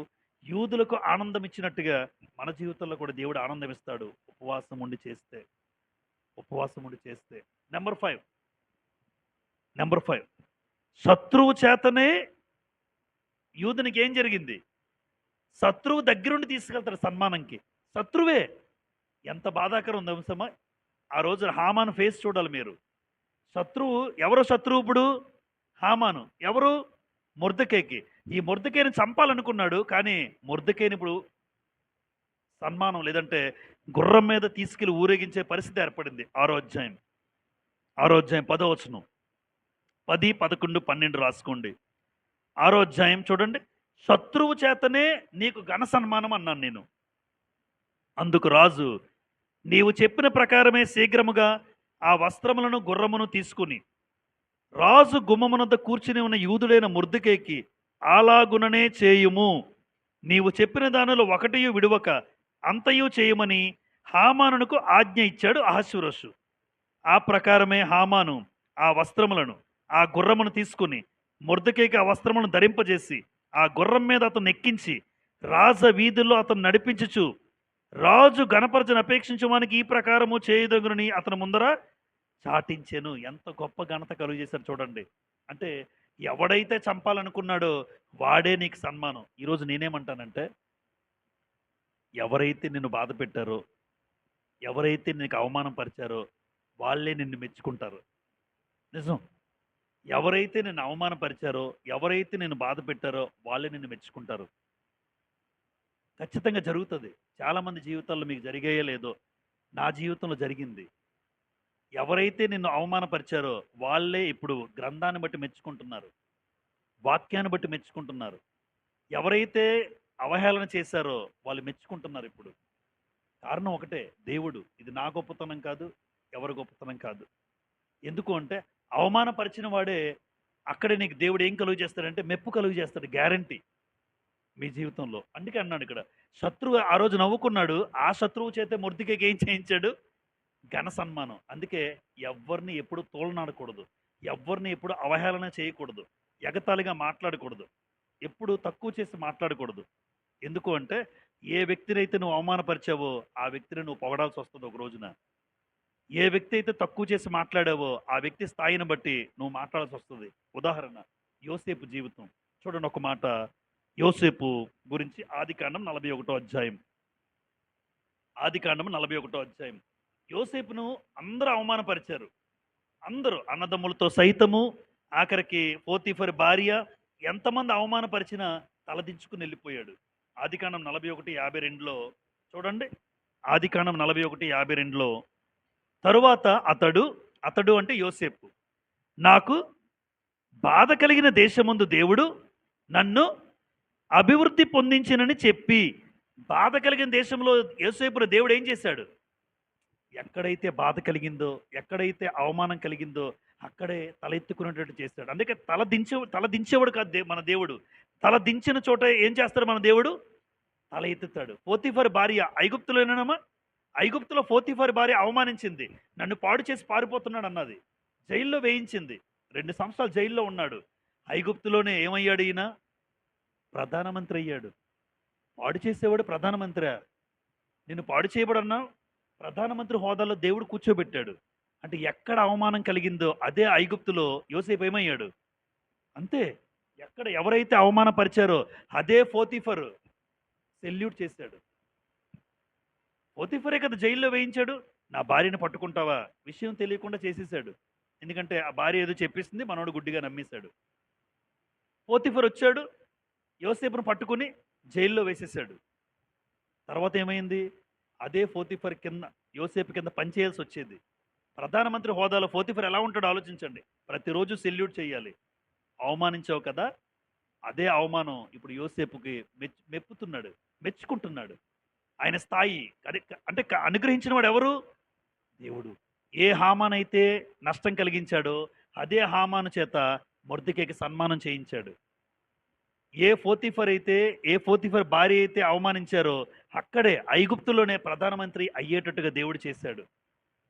యూదులకు ఆనందం ఇచ్చినట్టుగా మన జీవితంలో కూడా దేవుడు ఆనందం ఇస్తాడు ఉపవాసం ఉండి చేస్తే. ఉపవాసం ఉండి చేస్తే. నెంబర్ 5 శత్రువు చేతనే యూదునికి ఏం జరిగింది? శత్రువు దగ్గరుండి తీసుకెళ్తాడు సన్మానంకి. శత్రువే. ఎంత బాధాకరం ఉంది అంశమా. ఆ రోజు హామాను ఫేస్ చూడాలి మీరు. శత్రువు ఎవరు? శత్రువు ఇప్పుడు హామాను. ఎవరు? మొర్దెకైకి. ఈ మొర్దెకైని చంపాలనుకున్నాడు, కానీ మొర్దెకైని ఇప్పుడు సన్మానం, లేదంటే గుర్రం మీద తీసుకెళ్లి ఊరేగించే పరిస్థితి ఏర్పడింది. 6వ అధ్యాయం 10వ వచనం, 10, 11, 12 రాసుకోండి. 6వ అధ్యాయం చూడండి. శత్రువు చేతనే నీకు ఘన సన్మానం అన్నాను నేను. అందుకు రాజు, నీవు చెప్పిన ప్రకారమే శీఘ్రముగా ఆ వస్త్రములను, గుర్రమును తీసుకుని రాజు గుమ్మమునద్ద కూర్చుని ఉన్న యూదుడైన మొర్దెకైకి అలాగుననే చేయుము. నీవు చెప్పిన దానిలో ఒకటియు విడువక అంతయు చేయమని హామానునకు ఆజ్ఞ ఇచ్చాడు అహష్వేరోషు. ఆ ప్రకారమే హామాను ఆ వస్త్రములను, ఆ గుర్రమును తీసుకుని మొర్దెకైకి ఆ వస్త్రములను ధరింపజేసి ఆ గుర్రం మీద అతను ఎక్కించి రాజ వీధుల్లో అతను నడిపించుచు రాజు గణపరచని అపేక్షించడానికి ఈ ప్రకారము చేయదగునని అతను ముందర చాటించెను. ఎంత గొప్ప ఘనత కలుగు చేశారు చూడండి. అంటే ఎవడైతే చంపాలనుకున్నాడో వాడే నీకు సన్మానం. ఈరోజు నేనేమంటానంటే, ఎవరైతే నిన్ను బాధ పెట్టారో, ఎవరైతే నీకు అవమానం పరిచారో వాళ్ళే నిన్ను మెచ్చుకుంటారు. నిజం. ఎవరైతే నిన్ను అవమానపరిచారో, ఎవరైతే నిన్ను బాధ పెట్టారో వాళ్ళే నిన్ను మెచ్చుకుంటారు. ఖచ్చితంగా జరుగుతుంది. చాలామంది జీవితాల్లో మీకు జరిగాయో లేదో, నా జీవితంలో జరిగింది. ఎవరైతే నిన్ను అవమానపరిచారో వాళ్ళే ఇప్పుడు గ్రంథాన్ని బట్టి మెచ్చుకుంటున్నారు, వాక్యాన్ని బట్టి మెచ్చుకుంటున్నారు. ఎవరైతే అవహేళన చేశారో వాళ్ళు మెచ్చుకుంటున్నారు ఇప్పుడు. కారణం ఒకటే, దేవుడు. ఇది నా గొప్పతనం కాదు, ఎవరి గొప్పతనం కాదు. ఎందుకు అంటే అవమానపరిచిన వాడే అక్కడే నీకు దేవుడు ఏం కలుగు చేస్తాడంటే మెప్పు కలుగు చేస్తాడు. గ్యారంటీ. మీ జీవితంలో. అందుకే అన్నాడు ఇక్కడ, శత్రువు ఆ రోజు నవ్వుకున్నాడు. ఆ శత్రువు చేతే మొర్దెకైకి ఏం చేయించాడు? ఘన సన్మానం. అందుకే ఎవ్వరిని ఎప్పుడు తోలనాడకూడదు. ఎవ్వరిని ఎప్పుడు అవహేళన చేయకూడదు. ఎగతాళిగా మాట్లాడకూడదు. ఎప్పుడు తక్కువ చేసి మాట్లాడకూడదు. ఎందుకు అంటే, ఏ వ్యక్తినైతే నువ్వు అవమానపరిచావో, ఆ వ్యక్తిని నువ్వు పొగడాల్సి వస్తుంది ఒక రోజున. ఏ వ్యక్తి అయితే తక్కువ చేసి మాట్లాడావో, ఆ వ్యక్తి స్థాయిని బట్టి నువ్వు మాట్లాడాల్సి వస్తుంది. ఉదాహరణ, యోసేపు జీవితం. చూడండి ఒక మాట, యోసేపు గురించి ఆదికాండం 41వ అధ్యాయం. ఆదికాండం 41వ అధ్యాయం. యోసేపును అందరూ అవమానపరిచారు. అందరూ అన్నదమ్ములతో సైతము, ఆఖరికి పోతీఫర్ భార్య, ఎంతమంది అవమానపరిచినా తలదించుకుని వెళ్ళిపోయాడు. ఆదికాండం 41:52లో చూడండి. ఆదికాండం 41:52లో తరువాత అతడు అంటే యోసేపు, నాకు బాధ కలిగిన దేశమందు దేవుడు నన్ను అభివృద్ధి పొందించినని చెప్పి, బాధ కలిగిన దేశంలో యోసేపును దేవుడు ఏం చేశాడు? ఎక్కడైతే బాధ కలిగిందో, ఎక్కడైతే అవమానం కలిగిందో అక్కడే తల ఎత్తుకునేటట్టు చేస్తాడు. అందుకే తల దించేవాడు కాదు మన దేవుడు. తల దించిన చోట ఏం చేస్తాడు మన దేవుడు? తల ఎత్తుతాడు. పోతీఫర్ భార్య ఐగుప్తులోనేనమ్మా, ఐగుప్తులో పోతీఫర్ భార్య అవమానించింది. నన్ను పాడు చేసి పారిపోతున్నాడు అన్నది. జైల్లో వేయించింది. 2 సంవత్సరాలు జైల్లో ఉన్నాడు. ఐగుప్తులోనే ఏమయ్యాడు ఈయన? ప్రధానమంత్రి అయ్యాడు. పాడు చేసేవాడు ప్రధానమంత్రి. నిన్ను పాడు చేయబడన్నావు, ప్రధానమంత్రి హోదాలో దేవుడు కూర్చోబెట్టాడు. అంటే ఎక్కడ అవమానం కలిగిందో అదే ఐగుప్తులో యోసేపు ఏమయ్యాడు? అంతే. ఎక్కడ ఎవరైతే అవమానపరిచారో అదే పోతీఫర్ సెల్యూట్ చేశాడు. పోతీఫరే కదా జైల్లో వేయించాడు. నా భార్యను పట్టుకుంటావా? విషయం తెలియకుండా చేసేసాడు. ఎందుకంటే ఆ భార్య ఏదో చెప్పేసింది, మనోడు గుడ్డిగా నమ్మేశాడు. పోతీఫర్ వచ్చాడు, యోసేపును పట్టుకుని జైల్లో వేసేసాడు. తర్వాత ఏమైంది? అదే పోతీఫర్ కింద, యోసేపు కింద పనిచేయాల్సి వచ్చేది. ప్రధానమంత్రి హోదాలో పోతీఫర్ ఎలా ఉంటాడో ఆలోచించండి. ప్రతిరోజు సెల్యూట్ చేయాలి. అవమానించావు కదా, అదే అవమానం ఇప్పుడు యోసేపుకి మెప్పుతున్నాడు, మెచ్చుకుంటున్నాడు. ఆయన స్థాయి అంటే అనుగ్రహించిన వాడు ఎవరు? దేవుడు. ఏ హామాన్ అయితే నష్టం కలిగించాడో అదే హామాను చేత మొర్దెకైకి సన్మానం చేయించాడు. ఏ పోతీఫర్ భార్య అయితే అవమానించారో అక్కడే ఐగుప్తులోనే ప్రధానమంత్రి అయ్యేటట్టుగా దేవుడు చేశాడు.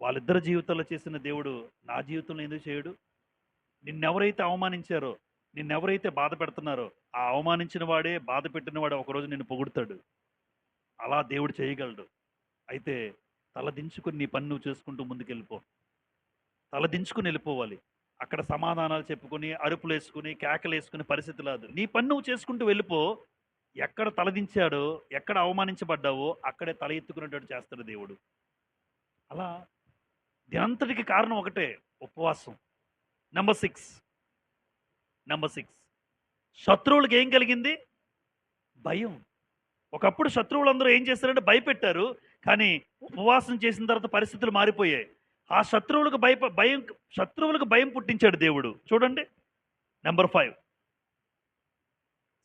వాళ్ళిద్దరి జీవితంలో చేసిన దేవుడు నా జీవితంలో ఎందుకు చేయడు? నిన్నెవరైతే అవమానించారో, నిన్నెవరైతే బాధ పెడుతున్నారో, ఆ అవమానించిన వాడే, బాధ పెట్టిన వాడే ఒకరోజు నిన్ను పొగుడుతాడు. అలా దేవుడు చేయగలడు. అయితే తలదించుకుని నీ పని నువ్వు చేసుకుంటూ ముందుకెళ్ళిపో. తలదించుకుని వెళ్ళిపోవాలి. అక్కడ సమాధానాలు చెప్పుకొని, అరుపులు వేసుకుని, కేకలు వేసుకునే పరిస్థితి లేదు. నీ పని నువ్వు చేసుకుంటూ వెళ్ళిపో. ఎక్కడ తలదించాడో, ఎక్కడ అవమానించబడ్డావో అక్కడే తల ఎత్తుకునేటట్టు చేస్తాడు దేవుడు. అలా దినంతటికి కారణం ఒకటే, ఉపవాసం. నెంబర్ 6 శత్రువులకు ఏం కలిగింది? భయం. ఒకప్పుడు శత్రువులందరూ ఏం చేస్తారంటే భయపెట్టారు. కానీ ఉపవాసం చేసిన తర్వాత పరిస్థితులు మారిపోయాయి. ఆ శత్రువులకు భయం పుట్టించాడు దేవుడు. చూడండి నెంబర్ 5.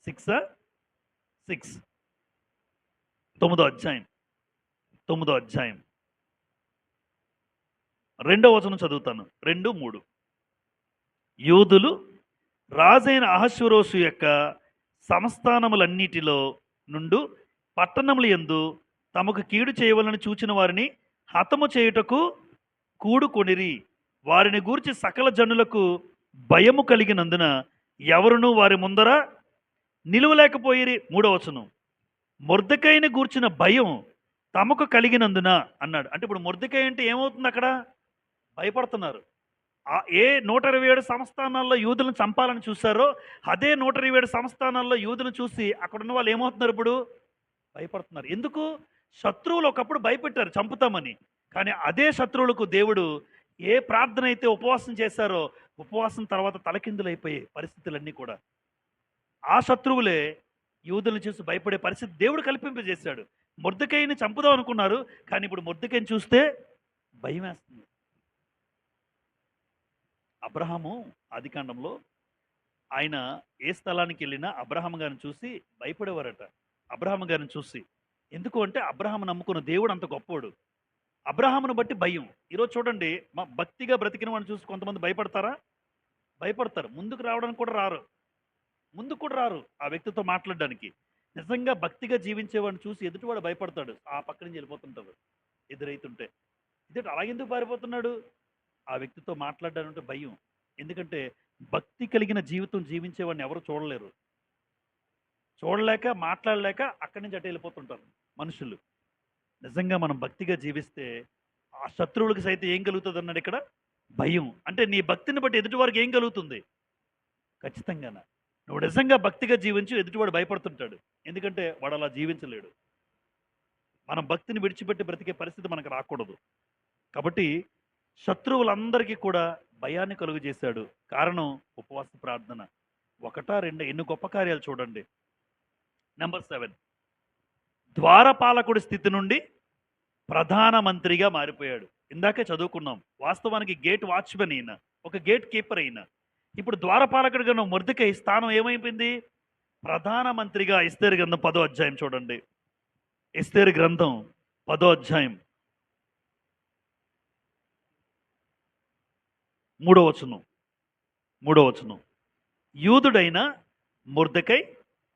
6 9వ అధ్యాయం 2వ వచనం చదువుతాను. 2, 3. యూదులు రాజైన అహష్వేరోషు యొక్క సంస్థానములన్నిటిలో నుండు పట్టణముల యందు తమకు కీడు చేయవలని చూచిన వారిని హతము చేయుటకు కూడుకొనిరి. వారిని గూర్చి సకల జనులకు భయము కలిగినందున ఎవరునూ వారి ముందర నిలువలేకపోయిరి. 3వ వచనం. మొర్దెకైని గూర్చిన భయం తమకు కలిగినందున అన్నాడు. అంటే ఇప్పుడు మొర్దెకై అంటే ఏమవుతుంది? అక్కడ భయపడుతున్నారు. ఏ 127 సంస్థానాల్లో యూదులను చంపాలని చూశారో అదే 127 సంస్థానాల్లో యూదులను చూసి అక్కడున్న వాళ్ళు ఏమవుతున్నారు? ఇప్పుడు భయపడుతున్నారు. ఎందుకు? శత్రువులు ఒకప్పుడు భయపెట్టారు చంపుతామని. కానీ అదే శత్రువులకు దేవుడు ఏ ప్రార్థన అయితే ఉపవాసం చేశారో ఉపవాసం తర్వాత తలకిందులైపోయాయి పరిస్థితులన్నీ కూడా. ఆ శత్రువులే యూదులను చూసి భయపడే పరిస్థితి దేవుడు కల్పింపజేశాడు. మొర్దెకైని చంపుదాం అనుకున్నారు, కానీ ఇప్పుడు మొర్దెకైని చూస్తే భయం వేస్తుంది. అబ్రహాము ఆదికాండంలో ఆయన ఏ స్థలానికి వెళ్ళినా అబ్రహాము గారిని చూసి భయపడేవారట. అబ్రహాము గారిని చూసి. ఎందుకు అంటే అబ్రహాము నమ్ముకున్న దేవుడు అంత గొప్పోడు. అబ్రహామును బట్టి భయం. ఈరోజు చూడండి, మా భక్తిగా బ్రతికిన వాడిని చూసి కొంతమంది భయపడతారా? భయపడతారు. ముందుకు రావడానికి కూడా రారు. ఆ వ్యక్తితో మాట్లాడడానికి. నిజంగా భక్తిగా జీవించేవాడిని చూసి ఎదుటివాడు భయపడతాడు. ఆ పక్క నుంచి వెళ్ళిపోతుంటారు ఎదురైతుంటే. ఇదేంటి అలాగెందుకు పారిపోతున్నాడు? ఆ వ్యక్తితో మాట్లాడడానంటే భయం. ఎందుకంటే భక్తి కలిగిన జీవితం జీవించేవాడిని ఎవరు చూడలేరు. చూడలేక, మాట్లాడలేక అక్కడి నుంచి అటు వెళ్ళిపోతుంటారు మనుషులు. నిజంగా మనం భక్తిగా జీవిస్తే ఆ శత్రువులకు సైతం ఏం కలుగుతుంది అన్నాడు ఇక్కడ? భయం. అంటే నీ భక్తిని బట్టి ఎదుటివారికి ఏం కలుగుతుంది? ఖచ్చితంగాన. నువ్వు నిజంగా భక్తిగా జీవించు, ఎదుటివాడు భయపడుతుంటాడు. ఎందుకంటే వాడు అలా జీవించలేడు. మనం భక్తిని విడిచిపెట్టి బ్రతికే పరిస్థితి మనకు రాకూడదు. కాబట్టి శత్రువులందరికీ కూడా భయాన్ని కలుగజేశాడు. కారణం ఉపవాస ప్రార్థన. ఒకటా రెండా ఎన్ని గొప్ప కార్యాలు చూడండి. నెంబర్ 7, ద్వారపాలకుడి స్థితి నుండి ప్రధానమంత్రిగా మారిపోయాడు. ఇందాకే చదువుకున్నాం. వాస్తవానికి గేట్ వాచ్మెన్ అయిన, ఒక గేట్ కీపర్ అయిన. ఇప్పుడు ద్వారపాలకుడిగా ఉన్న మొర్దెకై స్థానం ఏమైపోయింది? ప్రధానమంత్రిగా. ఎస్తేరు గ్రంథం 10వ అధ్యాయం చూడండి. ఎస్తేరు గ్రంథం 10వ అధ్యాయం 3వ వచనం. యూదుడైన మొర్దెకై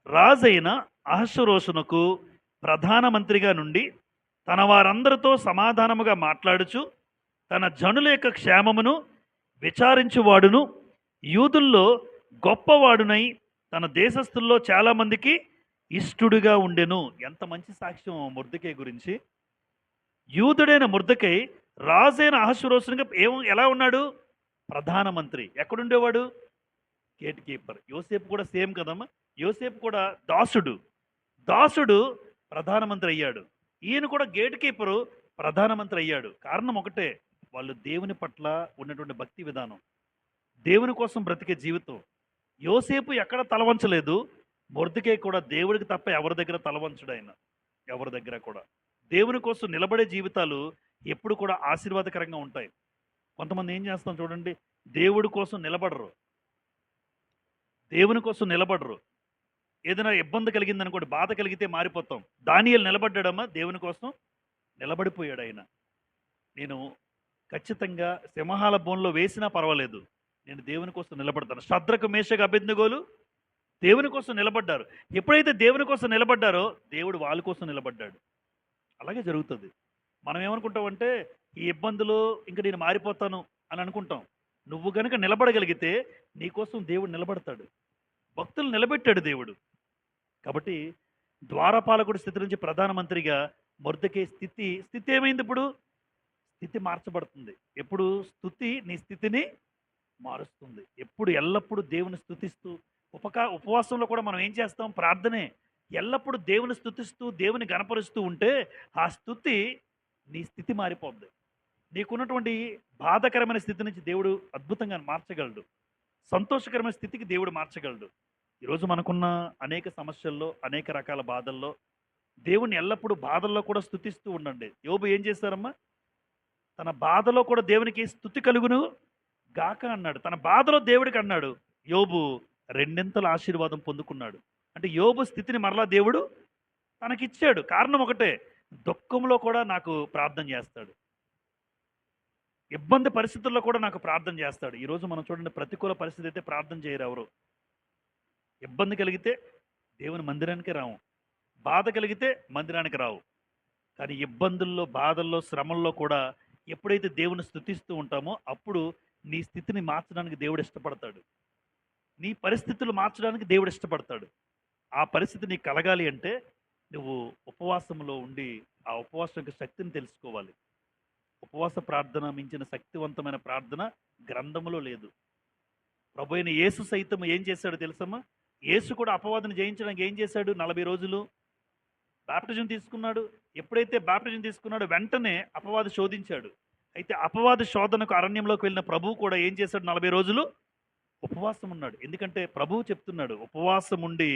రాజైన అహష్వేరోషునకు ప్రధానమంత్రిగా నుండి తన వారందరితో సమాధానముగా మాట్లాడుచు తన జనుల యొక్క క్షేమమును విచారించువాడును, యూదుల్లో గొప్పవాడునై తన దేశస్థుల్లో చాలామందికి ఇష్టుడుగా ఉండెను. ఎంత మంచి సాక్ష్యం మొర్దెకై గురించి. యూదుడైన మొర్దెకై రాజైన అహష్వేరోషునిగా ఎలా ఉన్నాడు? ప్రధానమంత్రి. ఎక్కడుండేవాడు? Gate keeper. యోసేపు కూడా సేమ్ కదమ్మా. యోసేపు కూడా దాసుడు ప్రధానమంత్రి అయ్యాడు. ఈయన కూడా గేట్ కీపరు ప్రధానమంత్రి అయ్యాడు. కారణం ఒకటే, వాళ్ళు దేవుని పట్ల ఉన్నటువంటి భక్తి విధానం, దేవుని కోసం బ్రతికే జీవితం. యోసేపు ఎక్కడ తలవంచలేదు. మొర్దెకై కూడా దేవుడికి తప్ప ఎవరి దగ్గర తలవంచడు ఆయన. ఎవరి దగ్గర కూడా దేవుని కోసం నిలబడే జీవితాలు ఎప్పుడు కూడా ఆశీర్వాదకరంగా ఉంటాయి. కొంతమంది ఏం చేస్తాం చూడండి, దేవుడి కోసం నిలబడరు. దేవుని కోసం నిలబడరు. ఏదైనా ఇబ్బంది కలిగింది అనుకోండి, బాధ కలిగితే మారిపోతాం. దానియేలు నిలబడ్డాడమ్మా, దేవుని కోసం నిలబడిపోయాడు ఆయన. నేను ఖచ్చితంగా సింహాల బోన్లో వేసినా పర్వాలేదు, నేను దేవుని కోసం నిలబడతాను. శద్రకు, మేషకు, అబేద్నెగోలు దేవుని కోసం నిలబడ్డారు. ఎప్పుడైతే దేవుని కోసం నిలబడ్డారో దేవుడు వాళ్ళ కోసం నిలబడ్డాడు. అలాగే జరుగుతుంది. మనం ఏమనుకుంటామంటే ఈ ఇబ్బందులు ఇంకా నేను మారిపోతాను అని అనుకుంటాం. నువ్వు కనుక నిలబడగలిగితే నీకోసం దేవుడు నిలబడతాడు. భక్తులు నిలబెట్టాడు దేవుడు. కాబట్టి ద్వారపాలకుడి స్థితి నుంచి ప్రధానమంత్రిగా మొర్దెకై స్థితి ఏమైంది? ఇప్పుడు స్థితి మార్చబడుతుంది. ఎప్పుడు? స్తుతి నీ స్థితిని మారుస్తుంది. ఎప్పుడు ఎల్లప్పుడూ దేవుని స్తుతిస్తూ, ఉపవాసంలో కూడా మనం ఏం చేస్తాం? ప్రార్థనే. ఎల్లప్పుడూ దేవుని స్తుతిస్తూ, దేవుని గణపరుస్తూ ఉంటే ఆ స్తుతి నీ స్థితి మారిపోద్ది. నీకున్నటువంటి బాధాకరమైన స్థితి నుంచి దేవుడు అద్భుతంగా మార్చగలడు. సంతోషకరమైన స్థితికి దేవుడు మార్చగలడు. ఈరోజు మనకున్న అనేక సమస్యల్లో, అనేక రకాల బాధల్లో దేవుని ఎల్లప్పుడూ బాధల్లో కూడా స్తుతిస్తూ ఉండండి. యోబు ఏం చేశారమ్మా? తన బాధలో కూడా దేవునికి స్తుతి కలుగును గాక అన్నాడు. తన బాధలో దేవుడికి అన్నాడు. యోబు రెండింతల ఆశీర్వాదం పొందుకున్నాడు. అంటే యోబు స్థితిని మరలా దేవుడు తనకిచ్చాడు. కారణం ఒకటే, దుఃఖంలో కూడా నాకు ప్రార్థన చేస్తాడు, ఇబ్బంది పరిస్థితుల్లో కూడా నాకు ప్రార్థన చేస్తాడు. ఈరోజు మనం చూడండి, ప్రతికూల పరిస్థితి అయితే ప్రార్థన చేయరు ఎవరు. ఇబ్బంది కలిగితే దేవుని మందిరానికి రావు, బాధ కలిగితే మందిరానికి రావు. కానీ ఇబ్బందుల్లో, బాధల్లో, శ్రమల్లో కూడా ఎప్పుడైతే దేవుని స్తుతిస్తూ ఉంటామో అప్పుడు నీ స్థితిని మార్చడానికి దేవుడు ఇష్టపడతాడు. నీ పరిస్థితులు మార్చడానికి దేవుడు ఇష్టపడతాడు. ఆ పరిస్థితి నీకు కలగాలి అంటే నువ్వు ఉపవాసంలో ఉండి ఆ ఉపవాసం యొక్క శక్తిని తెలుసుకోవాలి. ఉపవాస ప్రార్థన మించిన శక్తివంతమైన ప్రార్థన గ్రంథములో లేదు. ప్రభు అయిన యేసు సైతం ఏం చేశాడో తెలుసమ్మా? యేసు కూడా అపవాదిని జయించడానికి ఏం చేశాడు? 40 రోజులు బాప్టిజం తీసుకున్నాడు. ఎప్పుడైతే బాప్టిజం తీసుకున్నాడో వెంటనే అపవాది శోధించాడు. అయితే అపవాది శోధనకు అరణ్యంలోకి వెళ్ళిన ప్రభువు కూడా ఏం చేశాడు? 40 రోజులు ఉపవాసం ఉన్నాడు. ఎందుకంటే ప్రభువు చెప్తున్నాడు, ఉపవాసం ఉండి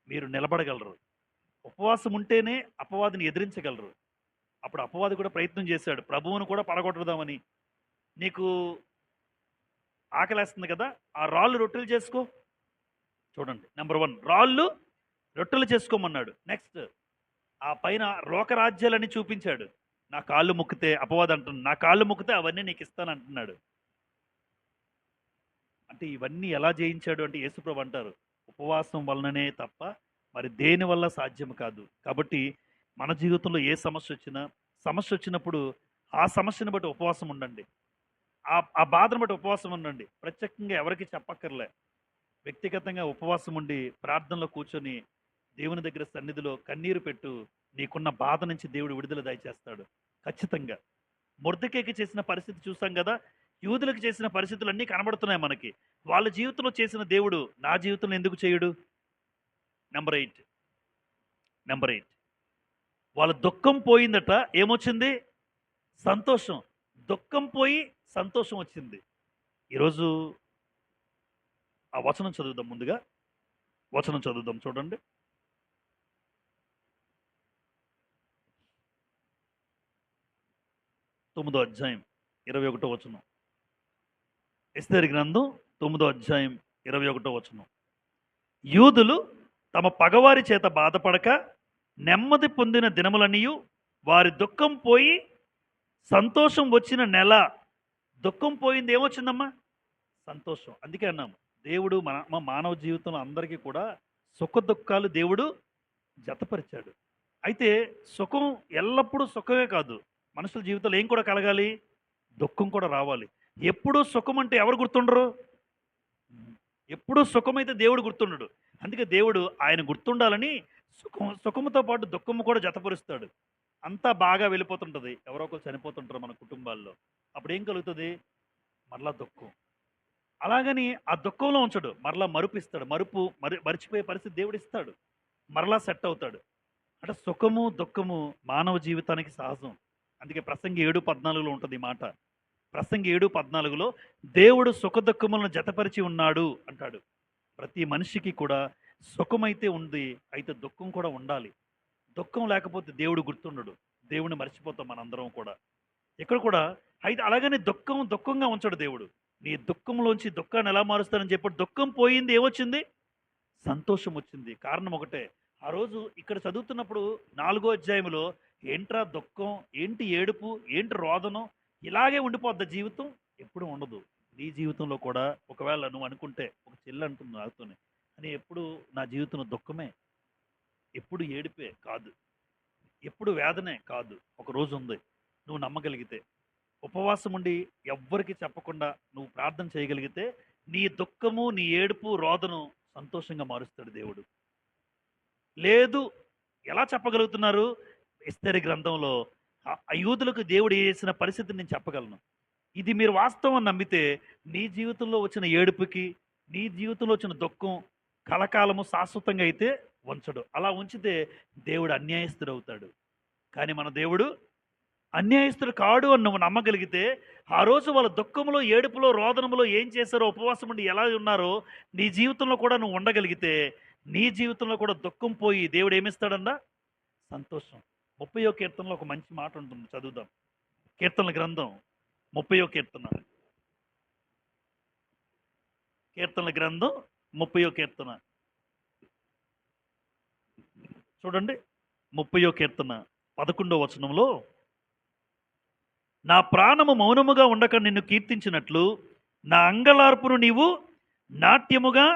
మీరు నిలబడగలరు. ఉపవాసం ఉంటేనే అపవాదిని ఎదిరించగలరు. అప్పుడు అపవాది కూడా ప్రయత్నం చేశాడు, ప్రభువును కూడా పడగొట్టదామని. నీకు ఆకలేస్తుంది కదా, ఆ రాళ్ళు రొట్టెలు చేసుకో. చూడండి, నెంబర్ 1 రాళ్ళు రొట్టెలు చేసుకోమన్నాడు. నెక్స్ట్ ఆ పైన లోకరాజ్యాలని చూపించాడు. నా కాళ్ళు మొక్కితే, అపవాది అంటున్నాడు, నా కాళ్ళు మొక్కితే అవన్నీ నీకు ఇస్తాను అంటున్నాడు. అంటే ఇవన్నీ ఎలా జయించాడు అంటే యేసుప్రభు అంటారు, ఉపవాసం వలననే తప్ప మరి దేని వల్ల సాధ్యం కాదు. కాబట్టి మన జీవితంలో ఏ సమస్య వచ్చినా, సమస్య వచ్చినప్పుడు ఆ సమస్యను బట్టి ఉపవాసం ఉండండి. ఆ బాధను బట్టి ఉపవాసం ఉండండి. ప్రత్యేకంగా ఎవరికీ చెప్పక్కర్లే. వ్యక్తిగతంగా ఉపవాసం ఉండి ప్రార్థనలో కూర్చొని దేవుని దగ్గర సన్నిధిలో కన్నీరు పెట్టు. నీకున్న బాధ నుంచి దేవుడు విడుదల దయచేస్తాడు. ఖచ్చితంగా. మొర్దెకైకి చేసిన పరిస్థితి చూసాం కదా! యూదులకు చేసిన పరిస్థితులన్నీ కనబడుతున్నాయి మనకి. వాళ్ళ జీవితంలో చేసిన దేవుడు నా జీవితంలో ఎందుకు చేయడు? నంబర్ 8. నంబర్ 8. వాళ్ళ దుఃఖం పోయిందట. ఏమొచ్చింది? సంతోషం. దుఃఖం పోయి సంతోషం వచ్చింది. ఈరోజు ఆ వచనం చదువుదాం ముందుగా. వచనం చదువుదాం చూడండి. 9వ అధ్యాయం 21వ వచనం. ఎస్తేరు గ్రంథం 9వ అధ్యాయం 21వ వచనం. యూదులు తమ పగవారి చేత బాధపడక నెమ్మది పొందిన దినములనియు వారి దుఃఖం పోయి సంతోషం వచ్చిన నెల. దుఃఖం పోయింది, ఏమొచ్చిందమ్మా? సంతోషం. అందుకే అన్నాము దేవుడు మన మానవ జీవితంలో అందరికీ కూడా సుఖ దుఃఖాలు దేవుడు జతపరిచాడు. అయితే సుఖం ఎల్లప్పుడూ సుఖమే కాదు, మనుషుల జీవితంలో ఏం కూడా కలగాలి? దుఃఖం కూడా రావాలి. ఎప్పుడూ సుఖం అంటే ఎవరు గుర్తుండరు? ఎప్పుడూ సుఖమైతే దేవుడు గుర్తుండడు. అందుకే దేవుడు ఆయన గుర్తుండాలని సుఖముతో పాటు దుఃఖము కూడా జతపరుస్తాడు. అంతా బాగా వెళ్ళిపోతుంటుంది, ఎవరో ఒకరు చనిపోతుంటారు మన కుటుంబాల్లో. అప్పుడు ఏం కలుగుతుంది? మరలా దుఃఖం. అలాగని ఆ దుఃఖంలో ఉంచడు, మరలా మరుపిస్తాడు. మరిచిపోయే పరిస్థితి దేవుడు ఇస్తాడు, మరలా సెట్ అవుతాడు. అంటే సుఖము దుఃఖము మానవ జీవితానికి సహజం. అందుకే ప్రసంగి 7:14 ఉంటుంది ఈ మాట. ప్రసంగి 7:14 దేవుడు సుఖ దుఃఖములను జతపరిచి ఉన్నాడు అంటాడు. ప్రతి మనిషికి కూడా సుఖమైతే ఉంది, అయితే దుఃఖం కూడా ఉండాలి. దుఃఖం లేకపోతే దేవుడు గుర్తుండడు, దేవుడిని మర్చిపోతాం మనందరం కూడా. ఇక్కడ కూడా అయితే అలాగని దుఃఖంగా ఉంచడు దేవుడు. నీ దుఃఖంలోంచి దుఃఖాన్ని ఎలా మారుస్తానని చెప్పి దుఃఖం పోయింది, ఏమొచ్చింది? సంతోషం వచ్చింది. కారణం ఒకటే, ఆ రోజు ఇక్కడ చదువుతున్నప్పుడు 4వ అధ్యాయంలో ఏంట్రా దుఃఖం, ఏంటి ఏడుపు, ఏంటి రోదనం, ఇలాగే ఉండిపోద్ది జీవితం? ఎప్పుడు ఉండదు. నీ జీవితంలో కూడా ఒకవేళ నువ్వు అనుకుంటే, ఒక చెల్లి అంటుంది నాతోనే, అని ఎప్పుడు నా జీవితంలో దుఃఖమే, ఎప్పుడు ఏడిపే కాదు, ఎప్పుడు వేదనే కాదు. ఒక రోజు ఉంది, నువ్వు నమ్మగలిగితే, ఉపవాసం ఉండి ఎవ్వరికి చెప్పకుండా నువ్వు ప్రార్థన చేయగలిగితే, నీ దుఃఖము, నీ ఏడుపు, రోదను సంతోషంగా మారుస్తాడు దేవుడు. లేదు, ఎలా చెప్పగలుగుతున్నారు? ఎస్తేరు గ్రంథంలో ఆ యూదులకు దేవుడు చేసిన పరిస్థితిని నేను చెప్పగలను. ఇది మీరు వాస్తవం నమ్మితే నీ జీవితంలో వచ్చిన ఏడుపుకి, నీ జీవితంలో వచ్చిన దుఃఖం కలకాలము శాశ్వతంగా అయితే ఉంచడు. అలా ఉంచితే దేవుడు అన్యాయస్తుడు అవుతాడు. కానీ మన దేవుడు అన్యాయస్తుడు కాడు అని నువ్వు నమ్మగలిగితే, ఆ రోజు వాళ్ళ దుఃఖంలో, ఏడుపులో, రోదనములో ఏం చేశారో, ఉపవాసం ఉండి ఎలా ఉన్నారో నీ జీవితంలో కూడా నువ్వు ఉండగలిగితే, నీ జీవితంలో కూడా దుఃఖం పోయి దేవుడు ఏమిస్తాడన్నా? సంతోషం. 30వ కీర్తనలో ఒక మంచి మాట ఉంటుంది, చదువుదాం. కీర్తనల గ్రంథం 30వ కీర్తన. కీర్తనల గ్రంథం 30వ కీర్తన చూడండి. 30వ కీర్తన 11వ వచనంలో, నా ప్రాణము మౌనముగా ఉండక నిన్ను కీర్తించినట్లు నా అంగలార్పును నీవు నాట్యముగా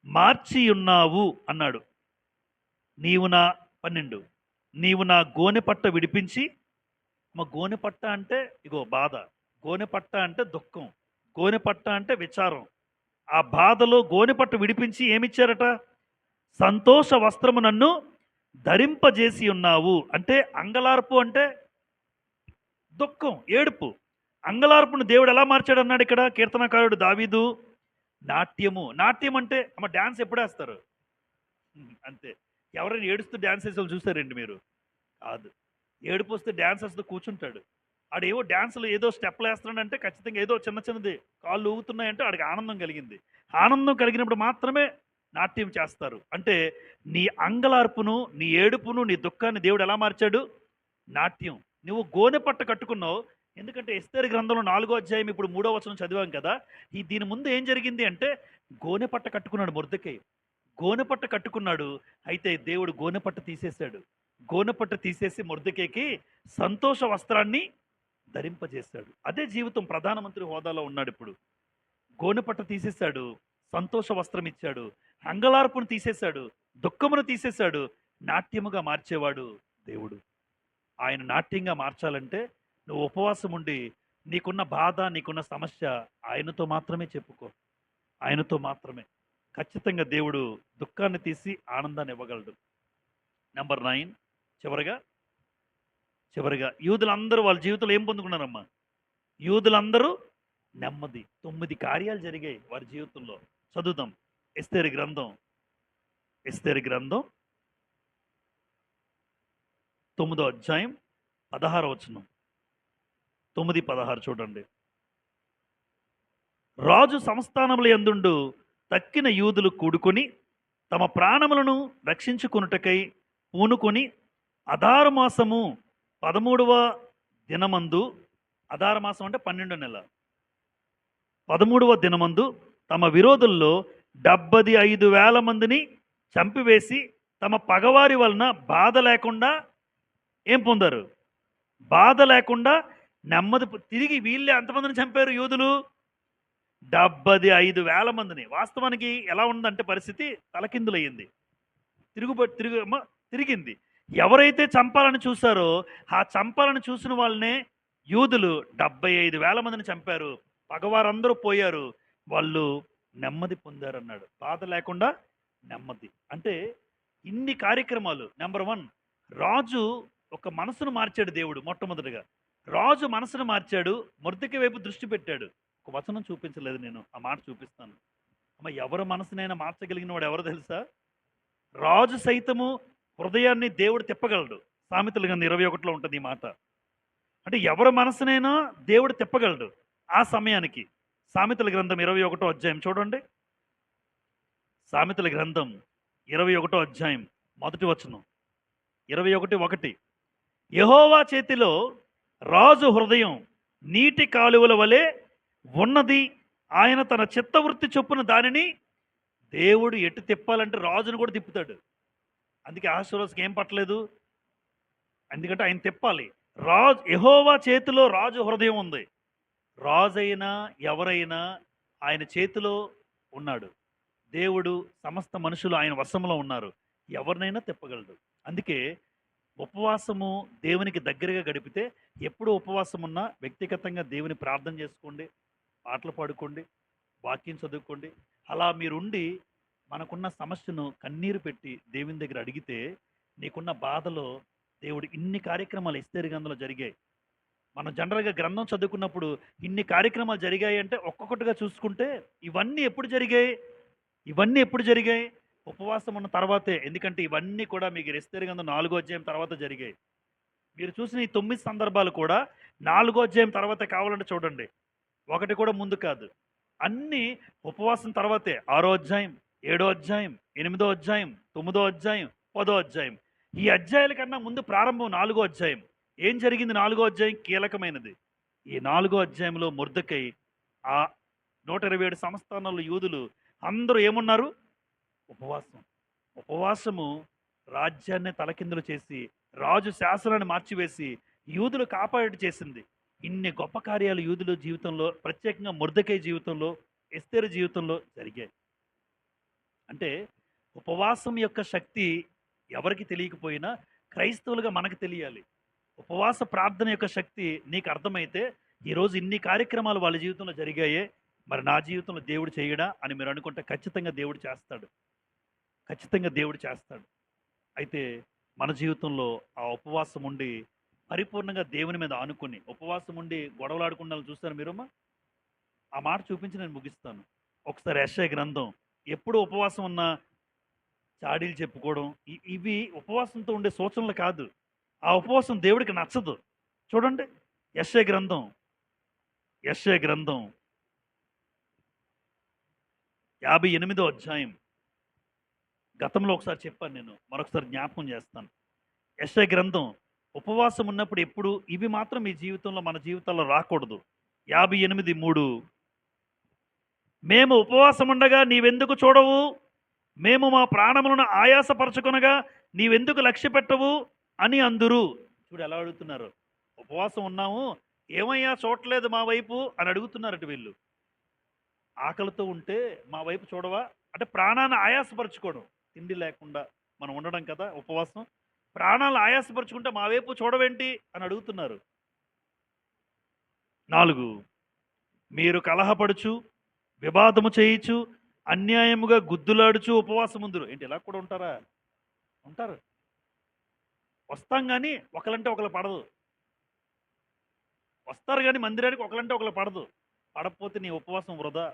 మార్చి ఉన్నావు అన్నాడు. నీవు నా 12 నీవు నా గోనెపట్ట విడిపించి. గోనెపట్ట అంటే ఇగో బాధ, గోనెపట్ట అంటే దుఃఖం, గోనెపట్ట అంటే విచారం. ఆ బాధలో గోనెపట్ట విడిపించి ఏమిచ్చారట? సంతోష వస్త్రము నన్ను ధరింపజేసి ఉన్నావు. అంటే అంగలార్పు అంటే దుఃఖం, ఏడుపు. అంగలార్పును దేవుడు ఎలా మార్చాడు అన్నాడు ఇక్కడ కీర్తనకారుడు దావీదు. నాట్యం అంటే డ్యాన్స్ ఎప్పుడేస్తారు? అంతే. ఎవరైనా ఏడుస్తూ డ్యాన్స్ వేసే వాళ్ళు చూసారండి మీరు? కాదు. ఏడుపు వస్తే డ్యాన్స్ వేస్తూ కూర్చుంటాడు. ఆడేవో డ్యాన్సులు ఏదో స్టెప్లు వేస్తున్నాడంటే ఖచ్చితంగా ఏదో చిన్నది కాళ్ళు ఊగుతున్నాయంటే ఆడికి ఆనందం కలిగింది. ఆనందం కలిగినప్పుడు మాత్రమే నాట్యం చేస్తారు. అంటే నీ అంగలార్పును, నీ ఏడుపును, నీ దుఃఖాన్ని దేవుడు ఎలా మార్చాడు? నాట్యం. నువ్వు గోనెపట్ట కట్టుకున్నావు. ఎందుకంటే ఎస్తేరు గ్రంథంలో 4వ అధ్యాయం ఇప్పుడు 3వ వచనం చదివాం కదా. దీని ముందు ఏం జరిగింది అంటే, గోనెపట్ట కట్టుకున్నాడు మొర్దెకై. గోనెపట్ట కట్టుకున్నాడు. అయితే దేవుడు గోనెపట్ట తీసేశాడు. గోనెపట్ట తీసేసి మొర్దెకైకి సంతోష వస్త్రాన్ని ధరింపజేశాడు. అదే జీవితం. ప్రధానమంత్రి హోదాలో ఉన్నాడు ఇప్పుడు. గోనెపట్ట తీసేశాడు, సంతోష వస్త్రం ఇచ్చాడు. అంగలార్పును తీసేశాడు, దుఃఖమును తీసేశాడు, నాట్యముగా మార్చేవాడు దేవుడు. ఆయన నాట్యంగా మార్చాలంటే నువ్వు ఉపవాసం ఉండి నీకున్న బాధ, నీకున్న సమస్య ఆయనతో మాత్రమే చెప్పుకో. ఆయనతో మాత్రమే. ఖచ్చితంగా దేవుడు దుఃఖాన్ని తీసి ఆనందాన్ని ఇవ్వగలడు. నెంబర్ 9 చివరగా చివరిగా యూదులందరూ వాళ్ళ జీవితంలో ఏం పొందుకున్నారమ్మా? యూదులందరూ నెమ్మది. 9 కార్యాలు జరిగాయి వారి జీవితంలో. చదువుదాం. ఎస్తేరు గ్రంథం 9వ అధ్యాయం 16వ వచనం. 9:16 చూడండి. రాజు సంస్థానముల యందుండు తక్కిన యూదులు కూడుకొని తమ ప్రాణములను రక్షించుకొనుటకై పూనుకొని అదారు మాసము 13వ దినమందు, అదారు మాసం అంటే 12వ నెల, 13వ దినమందు తమ విరోధుల్లో 75,000 మందిని చంపివేసి తమ పగవారి వలన బాధ లేకుండా ఏం పొందారు? బాధ లేకుండా నెమ్మది తిరిగి వీళ్ళే ఎంతమందిని చంపారు యూదులు? 75,000 మందిని. వాస్తవానికి ఎలా ఉందంటే పరిస్థితి తలకిందులయ్యింది. తిరిగింది. ఎవరైతే చంపాలని చూశారో ఆ చంపాలని చూసిన వాళ్ళనే యూదులు 75,000 మందిని చంపారు. పగవారందరూ పోయారు. వాళ్ళు నెమ్మది పొందారన్నాడు. బాధ లేకుండా నెమ్మది. అంటే ఇన్ని కార్యక్రమాలు. నెంబర్ 1, రాజు ఒక మనసును మార్చాడు దేవుడు. మొట్టమొదటిగా రాజు మనసును మార్చాడు. మొర్దెకై వైపు దృష్టి పెట్టాడు. ఒక వచనం చూపించలేదు, నేను ఆ మాట చూపిస్తాను. అమ్మ, ఎవరి మనసునైనా మార్చగలిగిన వాడు ఎవరో తెలుసా? రాజు సైతము హృదయాన్ని దేవుడు తిప్పగలడు. సామెతల గ్రంథం 21లో ఉంటుంది ఈ మాట. అంటే ఎవరి మనసునైనా దేవుడు తిప్పగలడు ఆ సమయానికి. సామెతల గ్రంథం 21వ అధ్యాయం చూడండి. సామెతల గ్రంథం 21వ అధ్యాయం మొదటి వచనం. 21:1. యెహోవా చేతిలో రాజు హృదయం నీటి కాలువల వలె ఉన్నది. ఆయన తన చిత్తవృత్తి చొప్పున దానిని దేవుడు ఎటు తిప్పాలంటే రాజును కూడా తిప్పుతాడు. అందుకే ఆశీర్వాదకి ఏం పట్టలేదు, ఎందుకంటే ఆయన తిప్పాలి. యెహోవా చేతిలో రాజు హృదయం ఉంది. రాజైనా ఎవరైనా ఆయన చేతిలో ఉన్నాడు. దేవుడు, సమస్త మనుషులు ఆయన వశంలో ఉన్నారు. ఎవరినైనా తిప్పగలడు. అందుకే ఉపవాసము దేవునికి దగ్గరగా గడిపితే, ఎప్పుడు ఉపవాసం ఉన్నా వ్యక్తిగతంగా దేవుని ప్రార్థన చేసుకోండి, పాటలు పాడుకోండి, వాక్యం చదువుకోండి. అలా మీరుండి మనకున్న సమస్యను కన్నీరు పెట్టి దేవుని దగ్గర అడిగితే, నీకున్న బాధలో దేవుడు ఇన్ని కార్యక్రమాలు ఎస్తేరు గ్రంథంలో జరిగాయి. మనం జనరల్గా గ్రంథం చదువుకున్నప్పుడు ఇన్ని కార్యక్రమాలు జరిగాయి అంటే ఒక్కొక్కటిగా చూసుకుంటే ఇవన్నీ ఎప్పుడు జరిగాయి? ఉపవాసం ఉన్న తర్వాతే. ఎందుకంటే ఇవన్నీ కూడా మీకు ఎస్తేరు గ్రంథం 4వ అధ్యాయం తర్వాత జరిగాయి. మీరు చూసిన ఈ 9 సందర్భాలు కూడా 4వ అధ్యాయం తర్వాత కావాలంటే చూడండి. ఒకటి కూడా ముందు కాదు. అన్నీ ఉపవాసం తర్వాతే. 6వ అధ్యాయం, 7వ అధ్యాయం, 8వ అధ్యాయం, 9వ అధ్యాయం, 10వ అధ్యాయం. ఈ అధ్యాయాల కన్నా ముందు ప్రారంభం 4వ అధ్యాయం. ఏం జరిగింది? 4వ అధ్యాయం కీలకమైనది. ఈ 4వ అధ్యాయంలో మొర్దెకై ఆ 127 సంస్థానాల్లో యూదులు అందరూ ఏమున్నారు? ఉపవాసము రాజ్యాన్ని తలకిందులు చేసి, రాజు శాసనాన్ని మార్చివేసి యూదులు కాపాడేట్టు చేసింది. ఇన్ని గొప్ప కార్యాలు యూదుల జీవితంలో, ప్రత్యేకంగా మొర్దెకై జీవితంలో, ఎస్తేరు జీవితంలో జరిగాయి. అంటే ఉపవాసం యొక్క శక్తి ఎవరికి తెలియకపోయినా క్రైస్తవులుగా మనకు తెలియాలి. ఉపవాస ప్రార్థన యొక్క శక్తి నీకు అర్థమైతే, ఈరోజు ఇన్ని కార్యక్రమాలు వాళ్ళ జీవితంలో జరిగాయే, మరి నా జీవితంలో దేవుడు చేయడా అని మీరు అనుకుంటే ఖచ్చితంగా దేవుడు చేస్తాడు. అయితే మన జీవితంలో ఆ ఉపవాసం ఉండి పరిపూర్ణంగా దేవుని మీద ఆనుకుని, ఉపవాసం ఉండి గొడవలాడుకున్న చూస్తారు మీరమ్మా? ఆ మాట చూపించి నేను ముగిస్తాను. ఒకసారి యెషయా గ్రంథం. ఎప్పుడు ఉపవాసం ఉన్నా చాడీలు చెప్పుకోవడం, ఇవి ఉపవాసంతో ఉండే సూచనలు కాదు. ఆ ఉపవాసం దేవుడికి నచ్చదు. చూడండి, యెషయా గ్రంథం 58వ అధ్యాయం. గతంలో ఒకసారి చెప్పాను, నేను మరొకసారి జ్ఞాపకం చేస్తాను. యెషయా గ్రంథం. ఉపవాసం ఉన్నప్పుడు ఎప్పుడు ఇవి మాత్రం మీ జీవితంలో, మన జీవితాల్లో రాకూడదు. 58:3. మేము ఉపవాసం ఉండగా నీవెందుకు చూడవు? మేము మా ప్రాణములను ఆయాసపరచుకొనగా నీవెందుకు లక్ష్య పెట్టవు అని అందురు. చూడు ఎలా అడుగుతున్నారు. ఉపవాసం ఉన్నాము, ఏమయ్యా చూడలేదు మా వైపు అని అడుగుతున్నారట వీళ్ళు. ఆకలితో ఉంటే మా వైపు చూడవా అంటే ప్రాణాన్ని ఆయాసపరచుకోవడం, తిండి లేకుండా మనం ఉండడం కదా ఉపవాసం. ప్రాణాలు ఆయాసపరుచుకుంటే మా వైపు చూడవేంటి అని అడుగుతున్నారు. 4 మీరు కలహపడుచు, వివాదము చేయుచు, అన్యాయముగా గుద్దులాడుచు ఉపవాసముందురు. ఏంటి ఇలా కూడా ఉంటారా? ఉంటారు. వస్తాం గానీ ఒకలంటే ఒకళ్ళు పడదు. వస్తారు గానీ మందిరానికి ఒకలంటే ఒకళ్ళు పడదు. పడకపోతే నీ ఉపవాసం వృధా.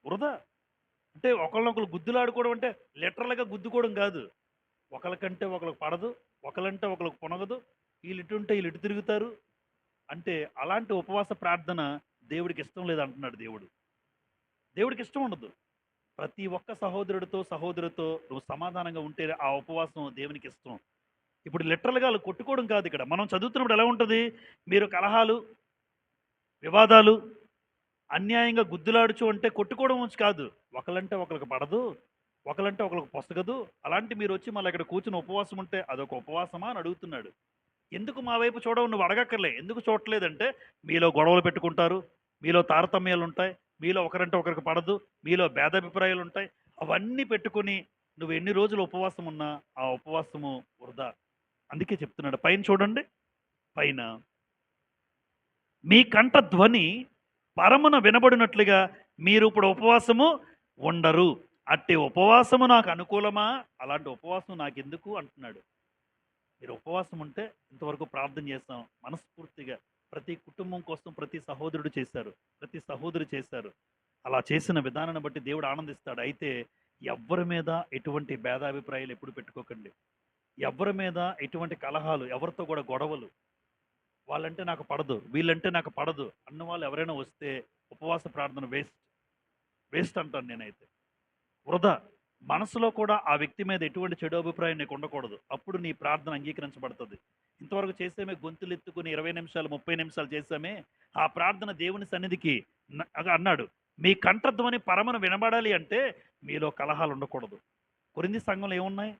వృధా. అంటే ఒకళ్ళనొకళ్ళు గుద్దులాడుకోవడం అంటే లిటరల్‌గా గుద్దుకోవడం కాదు. ఒకళ్ళకంటే ఒకళ్ళకి పడదు. ఒకళ్ళంటే ఒకళ్ళకి పొనగదు. ఈళ్ళు ఇటుంటే ఈళ్ళు ఇటు తిరుగుతారు. అంటే అలాంటి ఉపవాస ప్రార్థన దేవుడికి ఇష్టం లేదంటున్నాడు దేవుడు. దేవుడికి ఇష్టం ఉండదు. ప్రతి ఒక్క సహోదరుడితో, సహోదరితో నువ్వు సమాధానంగా ఉంటే ఆ ఉపవాసం దేవునికి ఇష్టం. ఇప్పుడు లిటరల్‌గా ఆళ్ళు కొట్టుకోవడం కాదు ఇక్కడ. మనం చదువుతున్నప్పుడు ఎలా ఉంటది? మీరు కలహాలు, వివాదాలు, అన్యాయంగా గుద్దులాడుచు అంటే కొట్టుకోవడం నుంచి కాదు. ఒకళ్ళంటే ఒకళ్ళకి పడదు. ఒకళ్ళంటే ఒకళ్ళకి పొసగదు. అలాంటి మీరొచ్చి మళ్ళీ ఇక్కడ కూర్చొని ఉపవాసం ఉంటే అదొక ఉపవాసమా అని అడుగుతున్నాడు. ఎందుకు మా వైపు చూడవు నువ్వు అడగక్కర్లే. ఎందుకు చూడట్లేదంటే మీలో గొడవలు పెట్టుకుంటారు. మీలో తారతమ్యాలుంటాయి. మీలో ఒకరంటే ఒకరికి పడదు. మీలో భేదాభిప్రాయాలుంటాయి. అవన్నీ పెట్టుకొని నువ్వు ఎన్ని రోజులు ఉపవాసం ఉన్నా ఆ ఉపవాసము వృధా. అందుకే చెప్తున్నాడు. పైన చూడండి. పైన మీ కంఠ ధ్వని పరమున వినబడినట్లుగా మీరు ఇప్పుడు ఉపవాసము ఉండరు. అట్టి ఉపవాసము నాకు అనుకూలమా? అలాంటి ఉపవాసం నాకెందుకు అంటున్నాడు. మీరు ఉపవాసం ఉంటే ఇంతవరకు ప్రార్థన చేస్తాం మనస్ఫూర్తిగా. ప్రతి కుటుంబం కోసం ప్రతి సహోదరుడు చేశారు. ప్రతి సహోదరి చేశారు. అలా చేసిన విధానాన్ని బట్టి దేవుడు ఆనందిస్తాడు. అయితే ఎవ్వరి మీద ఎటువంటి భేదాభిప్రాయాలు ఎప్పుడు పెట్టుకోకండి. ఎవ్వరి మీద ఎటువంటి కలహాలు, ఎవరితో కూడా గొడవలు. వాళ్ళంటే నాకు పడదు, వీళ్ళంటే నాకు పడదు అన్న వాళ్ళు ఎవరైనా వస్తే ఉపవాస ప్రార్థన వేస్ట్. వేస్ట్ అంటాను నేనైతే. వృధా. మనసులో కూడా ఆ వ్యక్తి మీద ఎటువంటి చెడు అభిప్రాయం నీకు ఉండకూడదు. అప్పుడు నీ ప్రార్థన అంగీకరించబడుతుంది. ఇంతవరకు చేసామే గొంతులు ఎత్తుకుని 20 నిమిషాలు 30 నిమిషాలు చేసామే ఆ ప్రార్థన దేవుని సన్నిధికి అన్నాడు. మీ కంఠధ్వని పరమను వినబడాలి అంటే మీలో కలహాలు ఉండకూడదు. కొరింథీ సంఘంలో ఏమున్నాయి?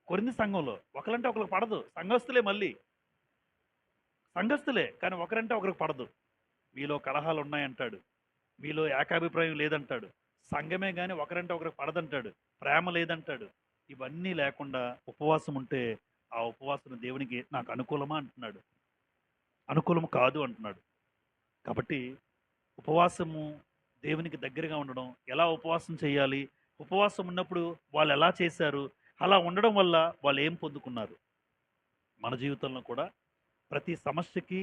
కొరింథీ సంఘంలో ఒకరంటే ఒకరికి పడదు. సంఘస్థులే మళ్ళీ. సంఘస్థులే కానీ ఒకరంటే ఒకరికి పడదు. మీలో కలహాలు ఉన్నాయంటాడు. మీలో ఏకాభిప్రాయం లేదంటాడు. సంఘమే కానీ ఒకరంటే ఒకరికి పడదంటాడు. ప్రేమ లేదంటాడు. ఇవన్నీ లేకుండా ఉపవాసం ఉంటే ఆ ఉపవాసం దేవునికి నాకు అనుకూలమా అంటున్నాడు. అనుకూలం కాదు అంటున్నాడు. కాబట్టి ఉపవాసము దేవునికి దగ్గరగా ఉండడం, ఎలా ఉపవాసం చేయాలి? ఉపవాసం ఉన్నప్పుడు వాళ్ళు ఎలా చేశారు? అలా ఉండడం వల్ల వాళ్ళు ఏం పొందుకున్నారు? మన జీవితంలో కూడా ప్రతి సమస్యకి,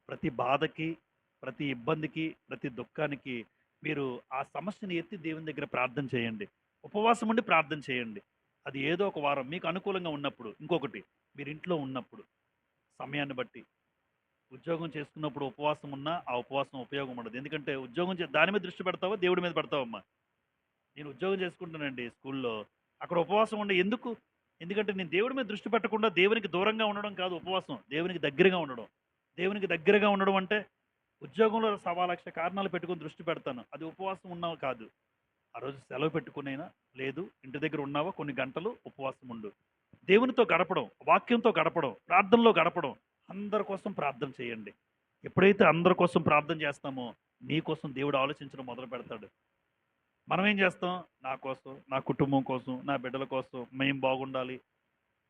ప్రతి బాధకి, ప్రతి ఇబ్బందికి, ప్రతి దుఃఖానికి మీరు ఆ సమస్యని ఎత్తి దేవుని దగ్గర ప్రార్థన చేయండి. ఉపవాసం ఉండి ప్రార్థన చేయండి. అది ఏదో ఒక వారం మీకు అనుకూలంగా ఉన్నప్పుడు. ఇంకొకటి మీరు ఇంట్లో ఉన్నప్పుడు సమయాన్ని బట్టి ఉద్యోగం చేసుకున్నప్పుడు ఉపవాసం ఉన్నా ఆ ఉపవాసం ఉపయోగం ఉండదు. ఎందుకంటే ఉద్యోగం దాని మీద దృష్టి పెడతావా? దేవుడి మీద పెడతావమ్మా? నేను ఉద్యోగం చేసుకుంటానండి స్కూల్లో. అక్కడ ఉపవాసం ఉండే ఎందుకు? ఎందుకంటే నేను దేవుడి మీద దృష్టి పెట్టకుండా దేవునికి దూరంగా ఉండడం కాదు ఉపవాసం. దేవునికి దగ్గరగా ఉండడం. దేవునికి దగ్గరగా ఉండడం అంటే ఉద్యోగంలో 1,00,000 కారణాలు పెట్టుకొని దృష్టి పెడతాను. అది ఉపవాసం ఉన్నావు కాదు. ఆ రోజు సెలవు పెట్టుకునైనా లేదు ఇంటి దగ్గర ఉన్నావా కొన్ని గంటలు ఉపవాసం ఉండు. దేవునితో గడపడం, వాక్యంతో గడపడం, ప్రార్థనలో గడపడం. అందరి కోసం ప్రార్థన చేయండి. ఎప్పుడైతే అందరి కోసం ప్రార్థన చేస్తామో నీ కోసం దేవుడు ఆలోచించడం మొదలు పెడతాడు. మనం ఏం చేస్తాం? నా కోసం, నా కుటుంబం కోసం, నా బిడ్డల కోసం మేము బాగుండాలి.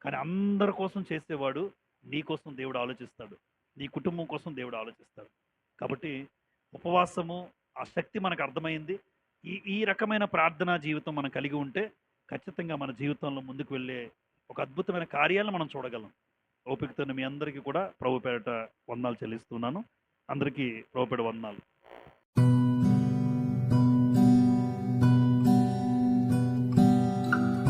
కానీ అందరి కోసం చేసేవాడు నీ కోసం దేవుడు ఆలోచిస్తాడు. నీ కుటుంబం కోసం దేవుడు ఆలోచిస్తాడు. కాబట్టి ఉపవాసము ఆ శక్తి మనకు అర్థమైంది. ఈ ఈ రకమైన ప్రార్థనా జీవితం మనం కలిగి ఉంటే ఖచ్చితంగా మన జీవితంలో ముందుకు వెళ్ళే ఒక అద్భుతమైన కార్యాలను మనం చూడగలం. ఓపికతో మీ అందరికీ కూడా ప్రభు పేరిట వందనాలు చెల్లిస్తున్నాను. అందరికీ ప్రభు పేరిట వందనాలు.